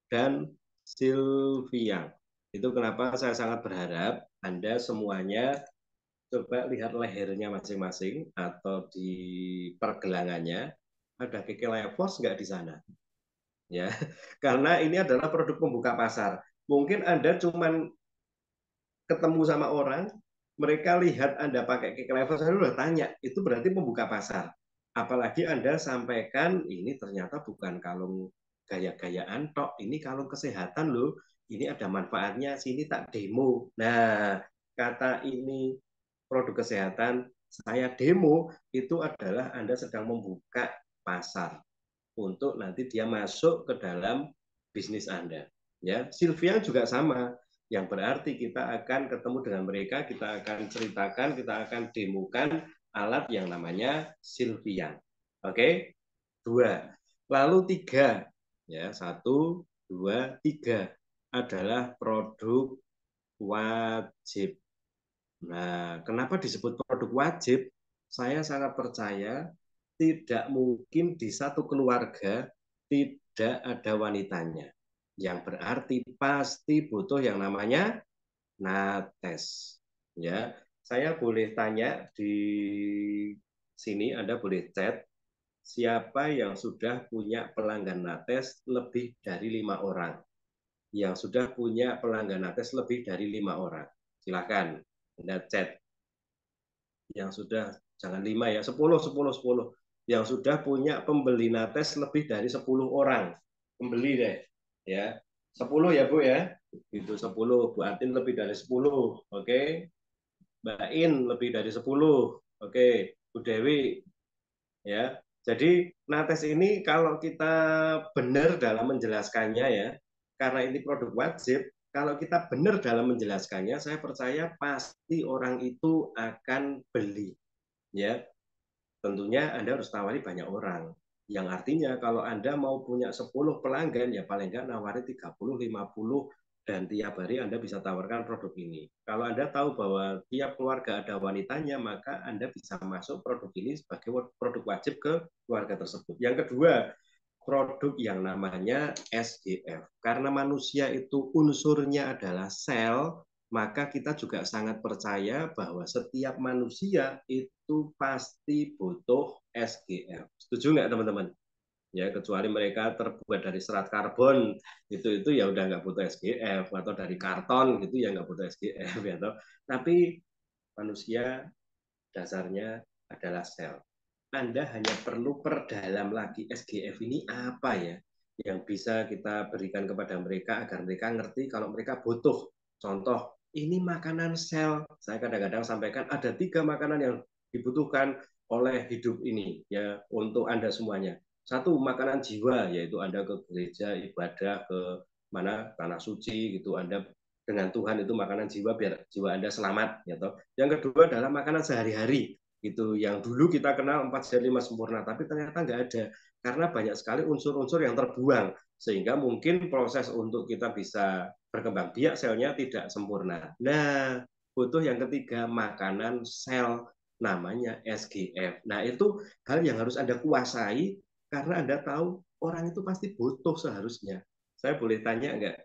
dan Sylvia. Itu kenapa saya sangat berharap Anda semuanya coba lihat lehernya masing-masing atau di pergelangannya ada KK Life Force nggak di sana, ya, karena ini adalah produk pembuka pasar. Mungkin Anda cuman ketemu sama orang, mereka lihat Anda pakai KK Life Force, saya udah tanya, itu berarti pembuka pasar. Apalagi Anda sampaikan ini ternyata bukan kalung gaya-gayaan tok, ini kalung kesehatan loh, ini ada manfaatnya, sini tak demo. Nah, kata ini produk kesehatan, saya demo, itu adalah Anda sedang membuka pasar untuk nanti dia masuk ke dalam bisnis Anda. Ya, Sylvia juga sama, yang berarti kita akan ketemu dengan mereka, kita akan ceritakan, kita akan demokan alat yang namanya Sylvia. Oke, 2. Lalu 3, ya 1, 2, 3 adalah produk wajib. Nah, kenapa disebut produk wajib? Saya sangat percaya tidak mungkin di satu keluarga tidak ada wanitanya. Yang berarti pasti butuh yang namanya nates. Ya, saya boleh tanya di sini, Anda boleh chat siapa yang sudah punya pelanggan nates lebih dari 5 orang. Yang sudah punya pelanggan nates lebih dari 5 orang. Silakan Anda chat. Yang sudah, jangan 5 ya, 10, 10, 10. Yang sudah punya pembeli nates lebih dari 10 orang. Pembeli deh. Ya. 10 ya Bu ya. Itu 10. Bu Atin lebih dari 10. Oke. Mbak In lebih dari 10. Oke. Bu Dewi. Ya. Jadi nates ini kalau kita benar dalam menjelaskannya ya, karena ini produk wajib, kalau kita benar dalam menjelaskannya, saya percaya pasti orang itu akan beli. Ya, tentunya Anda harus tawari banyak orang. Yang artinya kalau Anda mau punya 10 pelanggan, ya paling nggak nawari 30, 50, dan tiap hari Anda bisa tawarkan produk ini. Kalau Anda tahu bahwa tiap keluarga ada wanitanya, maka Anda bisa masuk produk ini sebagai produk wajib ke keluarga tersebut. Yang kedua, produk yang namanya SGF. Karena manusia itu unsurnya adalah sel, maka kita juga sangat percaya bahwa setiap manusia itu pasti butuh SGF. Setuju nggak teman-teman? ya, kecuali mereka terbuat dari serat karbon, itu ya udah nggak butuh SGF, atau dari karton gitu ya nggak butuh SGF ya toh. Tapi manusia dasarnya adalah sel. Anda hanya perlu perdalam lagi SGF ini apa ya yang bisa kita berikan kepada mereka agar mereka ngerti kalau mereka butuh. Contoh, ini makanan sel. Saya kadang-kadang sampaikan ada 3 makanan yang dibutuhkan oleh hidup ini ya untuk Anda semuanya. Satu, makanan jiwa, yaitu Anda ke gereja, ibadah, ke mana tanah suci gitu, Anda dengan Tuhan, itu makanan jiwa biar jiwa Anda selamat ya toh. Yang kedua adalah makanan sehari-hari, itu yang dulu kita kenal 4 sehat 5 sempurna, tapi ternyata nggak ada karena banyak sekali unsur-unsur yang terbuang, sehingga mungkin proses untuk kita bisa berkembang biak selnya tidak sempurna. Nah, butuh yang ketiga, makanan sel, namanya SGF. Nah, itu hal yang harus Anda kuasai karena Anda tahu orang itu pasti butuh seharusnya. Saya boleh tanya nggak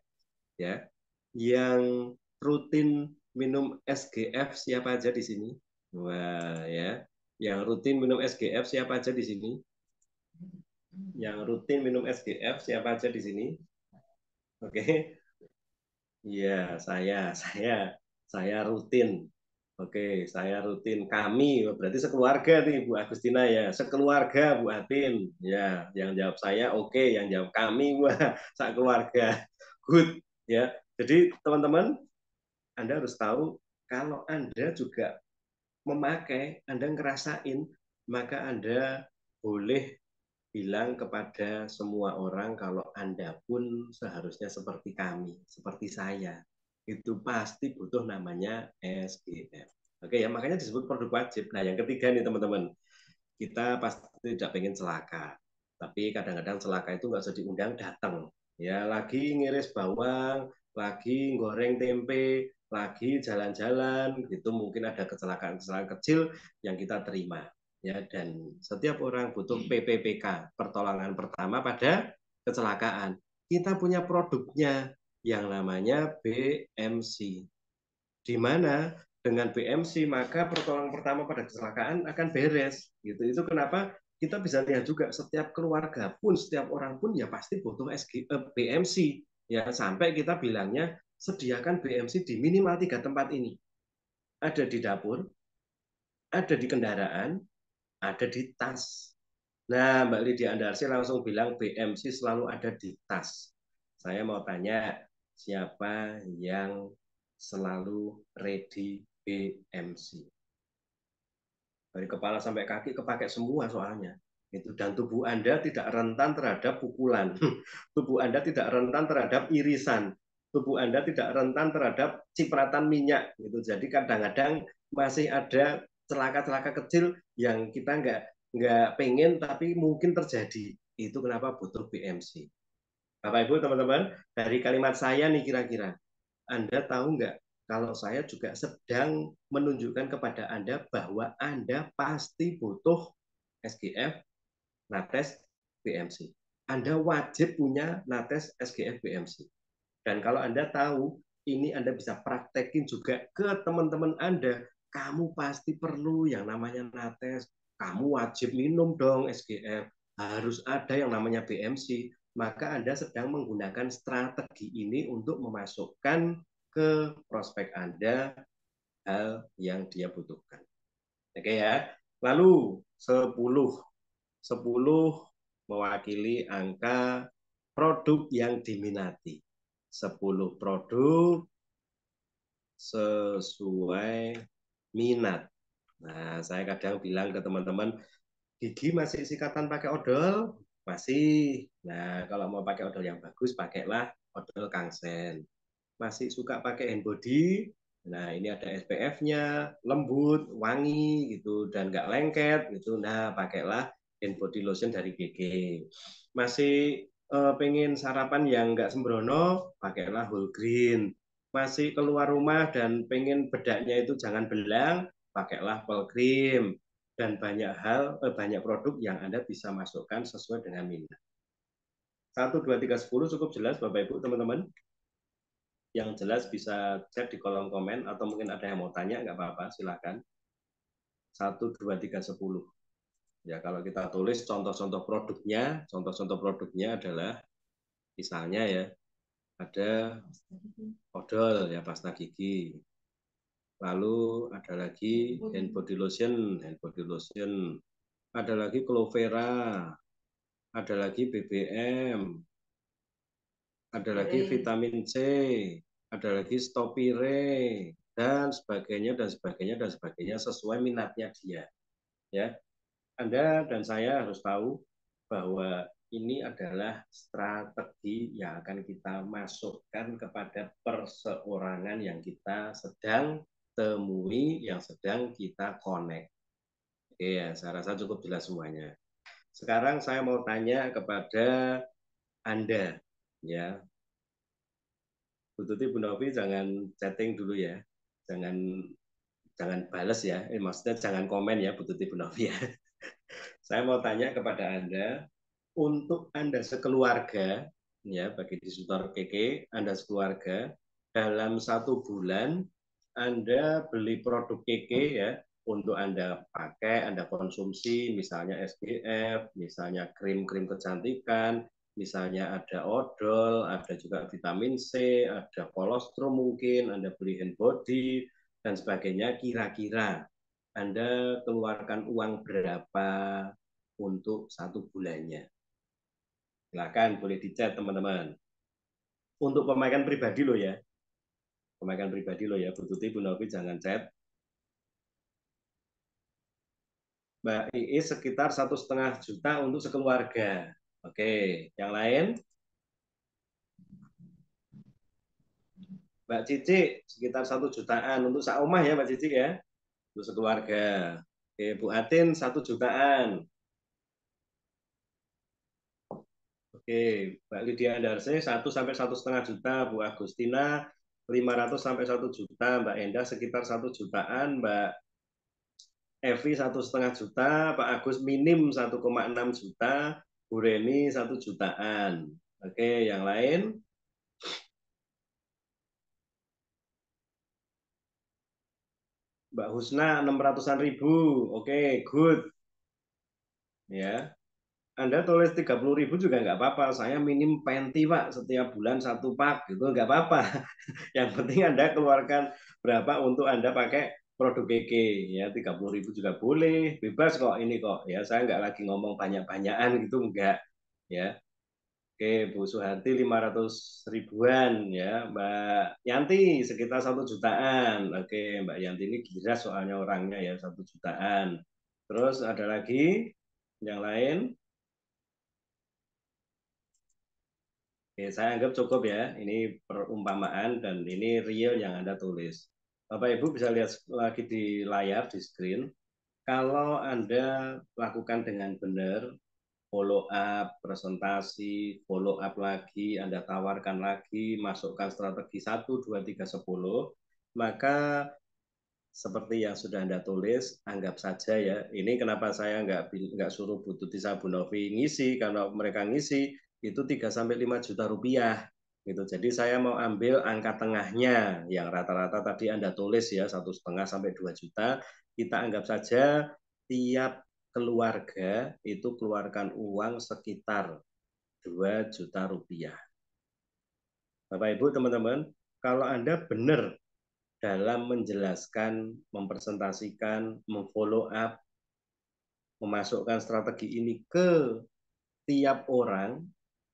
ya, yang rutin minum SGF siapa aja di sini? Wah, ya. Yang rutin minum SGF siapa aja di sini? Yang rutin minum SGF siapa aja di sini? Oke. Iya, saya rutin. Oke, saya rutin. Kami berarti sekeluarga nih Bu Agustina ya. Sekeluarga Bu Atin. Ya, yang jawab saya oke, yang jawab kami wah, sekeluarga. Good ya. Jadi teman-teman, Anda harus tahu kalau Anda juga memakai, Anda ngerasain, maka Anda boleh bilang kepada semua orang kalau Anda pun seharusnya seperti kami, seperti saya. Itu pasti butuh namanya SGF. Oke ya, makanya disebut produk wajib. Nah, yang ketiga nih teman-teman, kita pasti tidak pengen celaka. Tapi kadang-kadang celaka itu nggak usah diundang, datang. Ya, lagi ngiris bawang, lagi goreng tempe, lagi jalan-jalan, gitu mungkin ada kecelakaan-kecelakaan kecil yang kita terima. Ya, dan setiap orang butuh PPPK, pertolongan pertama pada kecelakaan. Kita punya produknya yang namanya BMC, di mana dengan BMC maka pertolongan pertama pada kecelakaan akan beres. Gitu. Itu kenapa kita bisa lihat juga setiap keluarga pun, setiap orang pun ya pasti butuh BMC. Ya, sampai kita bilangnya sediakan BMC di minimal 3 tempat ini. Ada di dapur, ada di kendaraan, ada di tas. Nah, Mbak Lydia Andarsi langsung bilang BMC selalu ada di tas. Saya mau tanya, siapa yang selalu ready BMC? Dari kepala sampai kaki kepakai semua soalnya. Itu, dan tubuh Anda tidak rentan terhadap pukulan. Tubuh Anda tidak rentan terhadap irisan. Tubuh Anda tidak rentan terhadap cipratan minyak. Gitu. Jadi kadang-kadang masih ada celaka-celaka kecil yang kita nggak pengen tapi mungkin terjadi. Itu kenapa butuh BMC. Bapak Ibu teman-teman, dari kalimat saya nih kira-kira, Anda tahu nggak kalau saya juga sedang menunjukkan kepada Anda bahwa Anda pasti butuh SGF, Nates, BMC. Anda wajib punya Nates, SGF, BMC. Dan kalau Anda tahu, ini Anda bisa praktekin juga ke teman-teman Anda. Kamu pasti perlu yang namanya Nates. Kamu wajib minum dong SGF. Harus ada yang namanya BMC. Maka Anda sedang menggunakan strategi ini untuk memasukkan ke prospek Anda hal yang dia butuhkan. Oke ya. Lalu 10. 10 mewakili angka produk yang diminati. 10 produk sesuai minat. Nah, saya kadang bilang ke teman-teman, gigi masih sikatan pakai odol? Masih. Nah, kalau mau pakai odol yang bagus, pakailah odol Kangsen. Masih suka pakai hand body? Nah, ini ada SPF-nya, lembut, wangi, gitu, dan nggak lengket, gitu. Nah, pakailah hand body lotion dari GG. Masih pengen sarapan yang nggak sembrono, pakailah whole green. Masih keluar rumah dan pengen bedaknya itu jangan belang, pakailah Pearl Cream. Dan banyak banyak produk yang Anda bisa masukkan sesuai dengan minat. 1, 2, 3, 10 cukup jelas Bapak Ibu teman-teman? Yang jelas bisa cek di kolom komen atau mungkin ada yang mau tanya, nggak apa-apa, silakan. 1, 2, 3, 10. Ya, kalau kita tulis contoh-contoh produknya adalah misalnya ya, ada odol ya pasta gigi. Lalu ada lagi hand body lotion. Ada lagi Clovera, ada lagi BBM, ada lagi vitamin C, ada lagi Stopire, dan sebagainya sesuai minatnya dia. Ya, Anda dan saya harus tahu bahwa ini adalah strategi yang akan kita masukkan kepada perseorangan yang kita sedang temui, yang sedang kita connect. Oke ya, saya rasa cukup jelas semuanya. Sekarang saya mau tanya kepada Anda, ya. Bu Tuti, Bu Novi jangan chatting dulu ya, jangan jangan balas ya, maksudnya jangan komen ya Bu Tuti, Bu Novi ya. Saya mau tanya kepada Anda, untuk Anda sekeluarga, ya bagi diskutor Keke, Anda sekeluarga, dalam 1 bulan Anda beli produk Keke ya, untuk Anda pakai, Anda konsumsi, misalnya SPF, misalnya krim-krim kecantikan, misalnya ada odol, ada juga vitamin C, ada kolostrum mungkin, Anda beli hand body, dan sebagainya, kira-kira Anda keluarkan uang berapa untuk 1 bulannya? Silakan, boleh dicat teman-teman. Untuk pemakaian pribadi loh ya. Pemakaian pribadi loh ya, Bu Tuti, Bu Novi jangan chat. Mbak Iis sekitar 1,5 juta untuk sekeluarga. Oke, yang lain? Mbak Cici sekitar 1 jutaan untuk seumah ya Mbak Cici ya, untuk sekeluarga. Oke, Bu Atin 1 jutaan. Oke, Mbak Lydia Andarse 1 sampai 1,5 juta, Bu Agustina 500 sampai 1 juta, Mbak Endah sekitar 1 jutaan, Mbak Evi 1,5 juta, Pak Agus minim 1,6 juta, Bu Reni 1 jutaan. Oke, yang lain? Mbak Husna 600-an ribu. Oke, good. Ya, Anda tulis 30.000 juga nggak apa-apa. Saya minim penti Pak, setiap bulan 1 pak gitu nggak apa-apa. Yang penting Anda keluarkan berapa untuk Anda pakai produk Keke ya, 30.000 juga boleh, bebas kok ini kok ya. Saya nggak lagi ngomong banyak-banyakan gitu enggak ya. Oke, Bu Suharti 500 ribuan ya, Mbak Yanti sekitar 1 jutaan. Oke, Mbak Yanti ini gila soalnya orangnya ya 1 jutaan. Terus ada lagi yang lain? Oke, saya anggap cukup ya. Ini perumpamaan dan ini real yang Anda tulis. Bapak Ibu bisa lihat lagi di layar, di screen. Kalau Anda lakukan dengan benar, follow up, presentasi, follow up lagi, Anda tawarkan lagi, masukkan strategi 1, 2, 3, 10, maka seperti yang sudah Anda tulis, anggap saja ya. Ini kenapa saya nggak suruh Bu Tuti sama Bu Novi ngisi, karena mereka ngisi itu 3 sampai 5 juta rupiah. Gitu. Jadi saya mau ambil angka tengahnya yang rata-rata tadi Anda tulis ya 1,5 sampai 2 juta. Kita anggap saja tiap keluarga itu keluarkan uang sekitar 2 juta rupiah. Bapak Ibu teman-teman, kalau Anda benar dalam menjelaskan, mempresentasikan, memfollow up, memasukkan strategi ini ke tiap orang,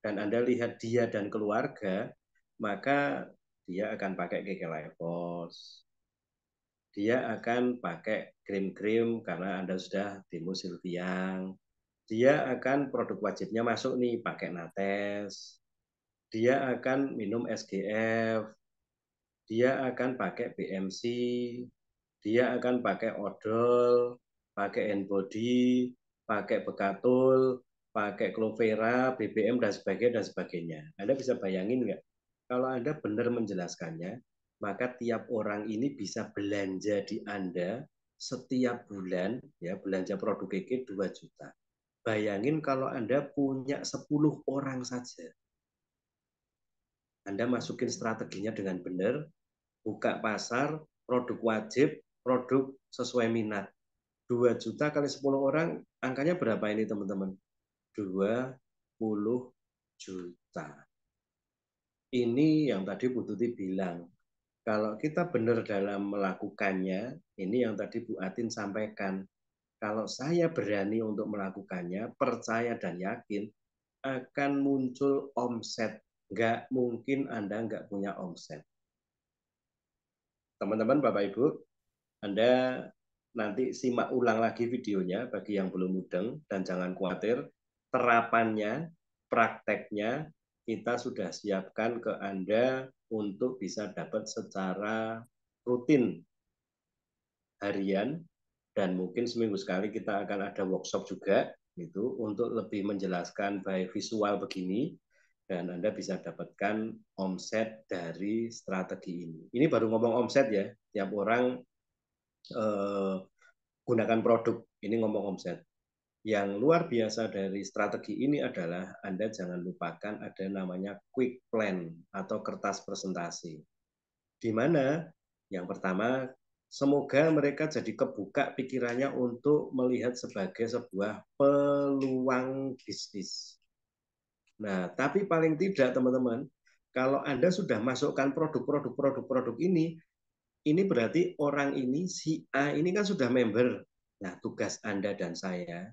dan Anda lihat dia dan keluarga, maka dia akan pakai Keke Lifeforce. Dia akan pakai krim-krim karena Anda sudah demo Silviang. Dia akan produk wajibnya masuk nih, pakai Nates. Dia akan minum SGF. Dia akan pakai BMC, dia akan pakai odol, pakai handbody, pakai bekatul, pakai Clovera, BBM, dan sebagainya. Anda bisa bayangin nggak? Kalau Anda benar menjelaskannya, maka tiap orang ini bisa belanja di Anda setiap bulan, ya belanja produk Keke 2 juta. Bayangin kalau Anda punya 10 orang saja. Anda masukin strateginya dengan benar, buka pasar, produk wajib, produk sesuai minat. 2 juta kali 10 orang, angkanya berapa ini teman-teman? 20 juta. Ini yang tadi Bu Tuti bilang. Kalau kita benar dalam melakukannya, ini yang tadi Bu Atin sampaikan. Kalau saya berani untuk melakukannya, percaya dan yakin, akan muncul omset. Nggak mungkin Anda nggak punya omset. Teman-teman, Bapak Ibu, Anda nanti simak ulang lagi videonya bagi yang belum mudeng, dan jangan khawatir, terapannya, prakteknya, kita sudah siapkan ke Anda untuk bisa dapat secara rutin harian, dan mungkin seminggu sekali kita akan ada workshop juga gitu untuk lebih menjelaskan by visual begini, dan Anda bisa dapatkan omset dari strategi ini. Ini baru ngomong omset ya, tiap orang gunakan produk, ini ngomong omset. Yang luar biasa dari strategi ini adalah Anda jangan lupakan ada namanya quick plan atau kertas presentasi. Di mana yang pertama, semoga mereka jadi kebuka pikirannya untuk melihat sebagai sebuah peluang bisnis. Nah, tapi paling tidak teman-teman, kalau Anda sudah masukkan produk ini berarti orang ini, si A ini kan sudah member. Nah, tugas Anda dan saya,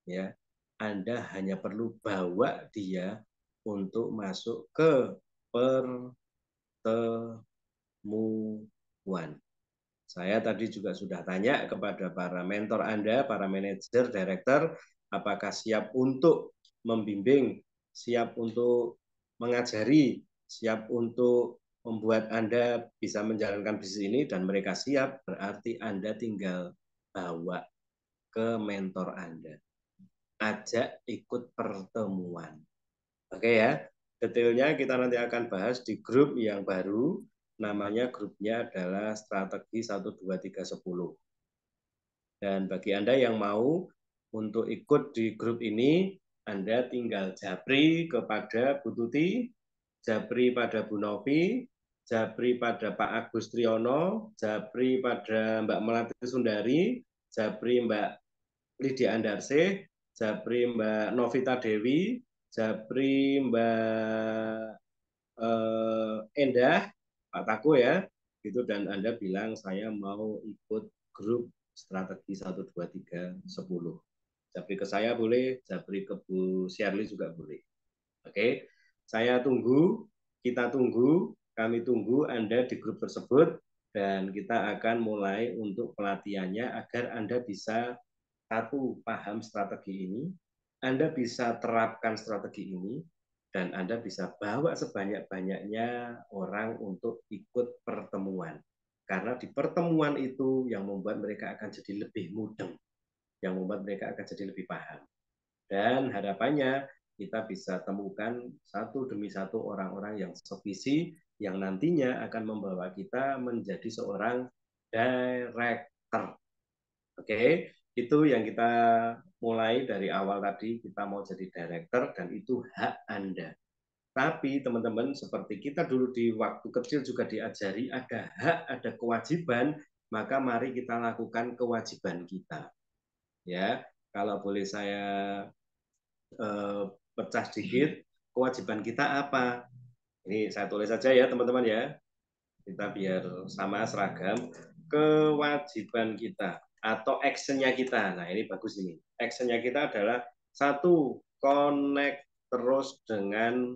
ya, Anda hanya perlu bawa dia untuk masuk ke pertemuan. Saya tadi juga sudah tanya kepada para mentor Anda, para manajer, director, apakah siap untuk membimbing, siap untuk mengajari, siap untuk membuat Anda bisa menjalankan bisnis ini, dan mereka siap, berarti Anda tinggal bawa ke mentor Anda. Ajak ikut pertemuan. Oke ya, detailnya kita nanti akan bahas di grup yang baru, namanya grupnya adalah strategi 1, 2, 3, 10. Dan bagi Anda yang mau untuk ikut di grup ini, Anda tinggal japri kepada Bu Tuti, japri pada Bu Novi, japri pada Pak Agus Triyono, japri pada Mbak Melati Sundari, japri Mbak Lydia Andarse, japri Mbak Novita Dewi, japri Mbak Endah, Pak Tako ya, gitu, dan Anda bilang saya mau ikut grup strategi 1, 2, 3, 10. Japri ke saya boleh, japri ke Bu Shirley juga boleh. Oke, saya tunggu, kita tunggu, kami tunggu Anda di grup tersebut, dan kita akan mulai untuk pelatihannya agar Anda bisa satu, paham strategi ini, Anda bisa terapkan strategi ini, dan Anda bisa bawa sebanyak-banyaknya orang untuk ikut pertemuan. Karena di pertemuan itu yang membuat mereka akan jadi lebih mudeng, yang membuat mereka akan jadi lebih paham. Dan harapannya kita bisa temukan satu demi satu orang-orang yang sevisi, yang nantinya akan membawa kita menjadi seorang director. Oke, itu yang kita mulai dari awal tadi, kita mau jadi director, dan itu hak Anda. Tapi teman-teman, seperti kita dulu di waktu kecil juga diajari ada hak, ada kewajiban, maka mari kita lakukan kewajiban kita. Ya, kalau boleh saya pecah sedikit, kewajiban kita apa? Ini saya tulis saja ya teman-teman ya, kita biar sama seragam. Kewajiban kita atau actionnya kita, nah ini bagus ini. Actionnya kita adalah satu, connect terus dengan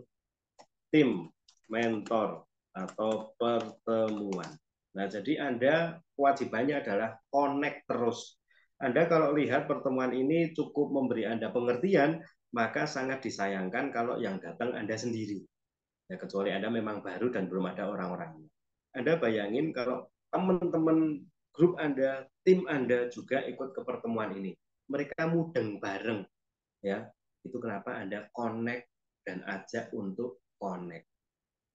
tim, mentor, atau pertemuan. Nah, jadi Anda kewajibannya adalah connect terus. Anda kalau lihat pertemuan ini cukup memberi Anda pengertian, maka sangat disayangkan kalau yang datang Anda sendiri. Ya, kecuali Anda memang baru dan belum ada orang-orangnya. Anda bayangin kalau teman-teman grup Anda, tim Anda juga ikut ke pertemuan ini. Mereka mudeng bareng. Ya, itu kenapa Anda connect dan ajak untuk connect.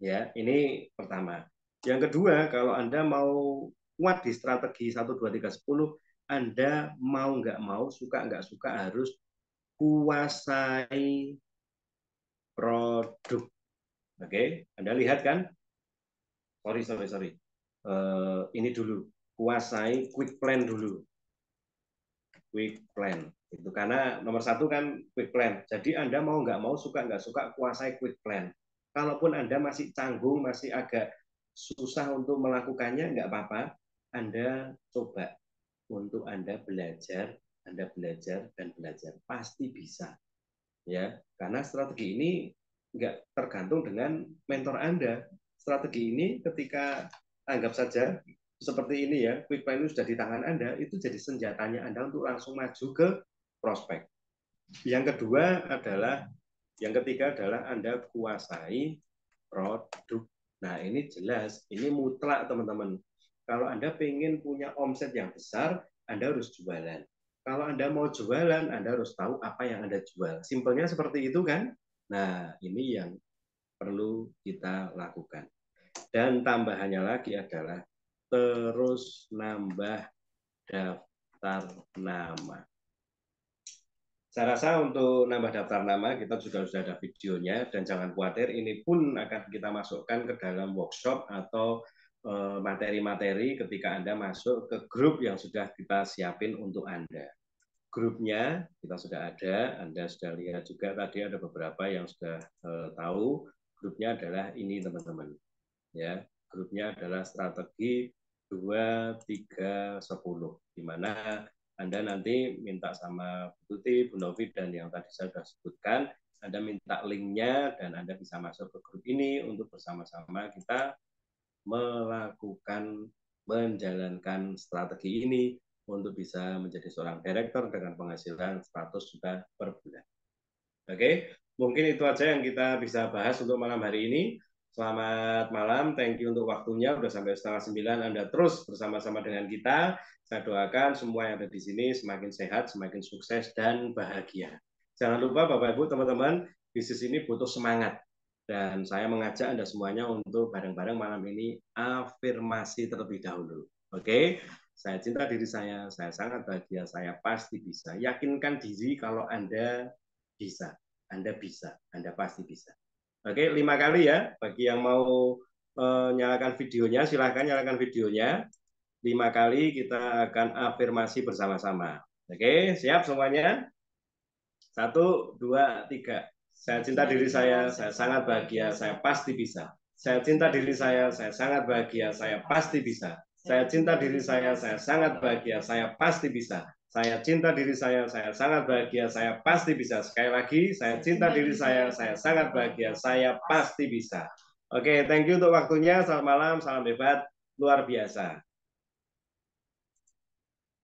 Ya, ini pertama. Yang kedua, kalau Anda mau kuat di strategi 1, 2, 3, 10, Anda mau nggak mau, suka nggak suka, harus kuasai produk. Oke, Anda lihat kan? Sorry. Ini dulu, kuasai quick plan dulu. quick plan. Itu karena nomor satu kan quick plan. Jadi Anda mau nggak mau, suka nggak suka, kuasai quick plan. Kalaupun Anda masih canggung, masih agak susah untuk melakukannya, nggak apa-apa. Anda coba untuk Anda belajar dan belajar. Pasti bisa. Ya, karena strategi ini nggak tergantung dengan mentor Anda. Strategi ini ketika anggap saja seperti ini ya, quick plan itu sudah di tangan Anda, itu jadi senjatanya Anda untuk langsung maju ke prospek. Yang kedua adalah, yang ketiga adalah Anda kuasai produk. Nah, ini jelas, ini mutlak teman-teman. Kalau Anda pengen punya omset yang besar, Anda harus jualan. Kalau Anda mau jualan, Anda harus tahu apa yang Anda jual. Simpelnya seperti itu kan? Nah, ini yang perlu kita lakukan. Dan tambahannya lagi adalah terus nambah daftar nama. Saya rasa untuk nambah daftar nama kita juga sudah ada videonya, dan jangan khawatir, ini pun akan kita masukkan ke dalam workshop atau materi-materi ketika Anda masuk ke grup yang sudah kita siapin untuk Anda. Grupnya kita sudah ada, Anda sudah lihat juga tadi ada beberapa yang sudah tahu. Grupnya adalah ini teman-teman. Ya, grupnya adalah strategi 2, 3, 10, di mana Anda nanti minta sama Bu Tuti, Bu Novi, dan yang tadi saya sudah sebutkan, Anda minta linknya dan Anda bisa masuk ke grup ini untuk bersama-sama kita melakukan, menjalankan strategi ini untuk bisa menjadi seorang direktur dengan penghasilan 100 juta per bulan. Oke, mungkin itu aja yang kita bisa bahas untuk malam hari ini. Selamat malam, thank you untuk waktunya. Udah sampai 8:30 Anda terus bersama-sama dengan kita. Saya doakan semua yang ada di sini semakin sehat, semakin sukses, dan bahagia. Jangan lupa Bapak Ibu, teman-teman, bisnis ini butuh semangat. Dan saya mengajak Anda semuanya untuk bareng-bareng malam ini afirmasi terlebih dahulu. Oke, saya cinta diri saya sangat bahagia, saya pasti bisa. Yakinkan diri kalau Anda bisa. Anda bisa, Anda pasti bisa. Oke, 5 kali ya. Bagi yang mau nyalakan videonya, silahkan nyalakan videonya. 5 kali kita akan afirmasi bersama-sama. Oke, siap semuanya? 1, 2, 3. Saya cinta diri saya sangat bahagia, saya pasti bisa. Saya cinta diri saya sangat bahagia, saya pasti bisa. Saya cinta diri saya sangat bahagia, saya pasti bisa. Saya cinta diri saya sangat bahagia, saya pasti bisa. Sekali lagi, saya cinta diri saya sangat bahagia, saya pasti bisa. Oke, thank you untuk waktunya. Selamat malam, salam hebat, luar biasa.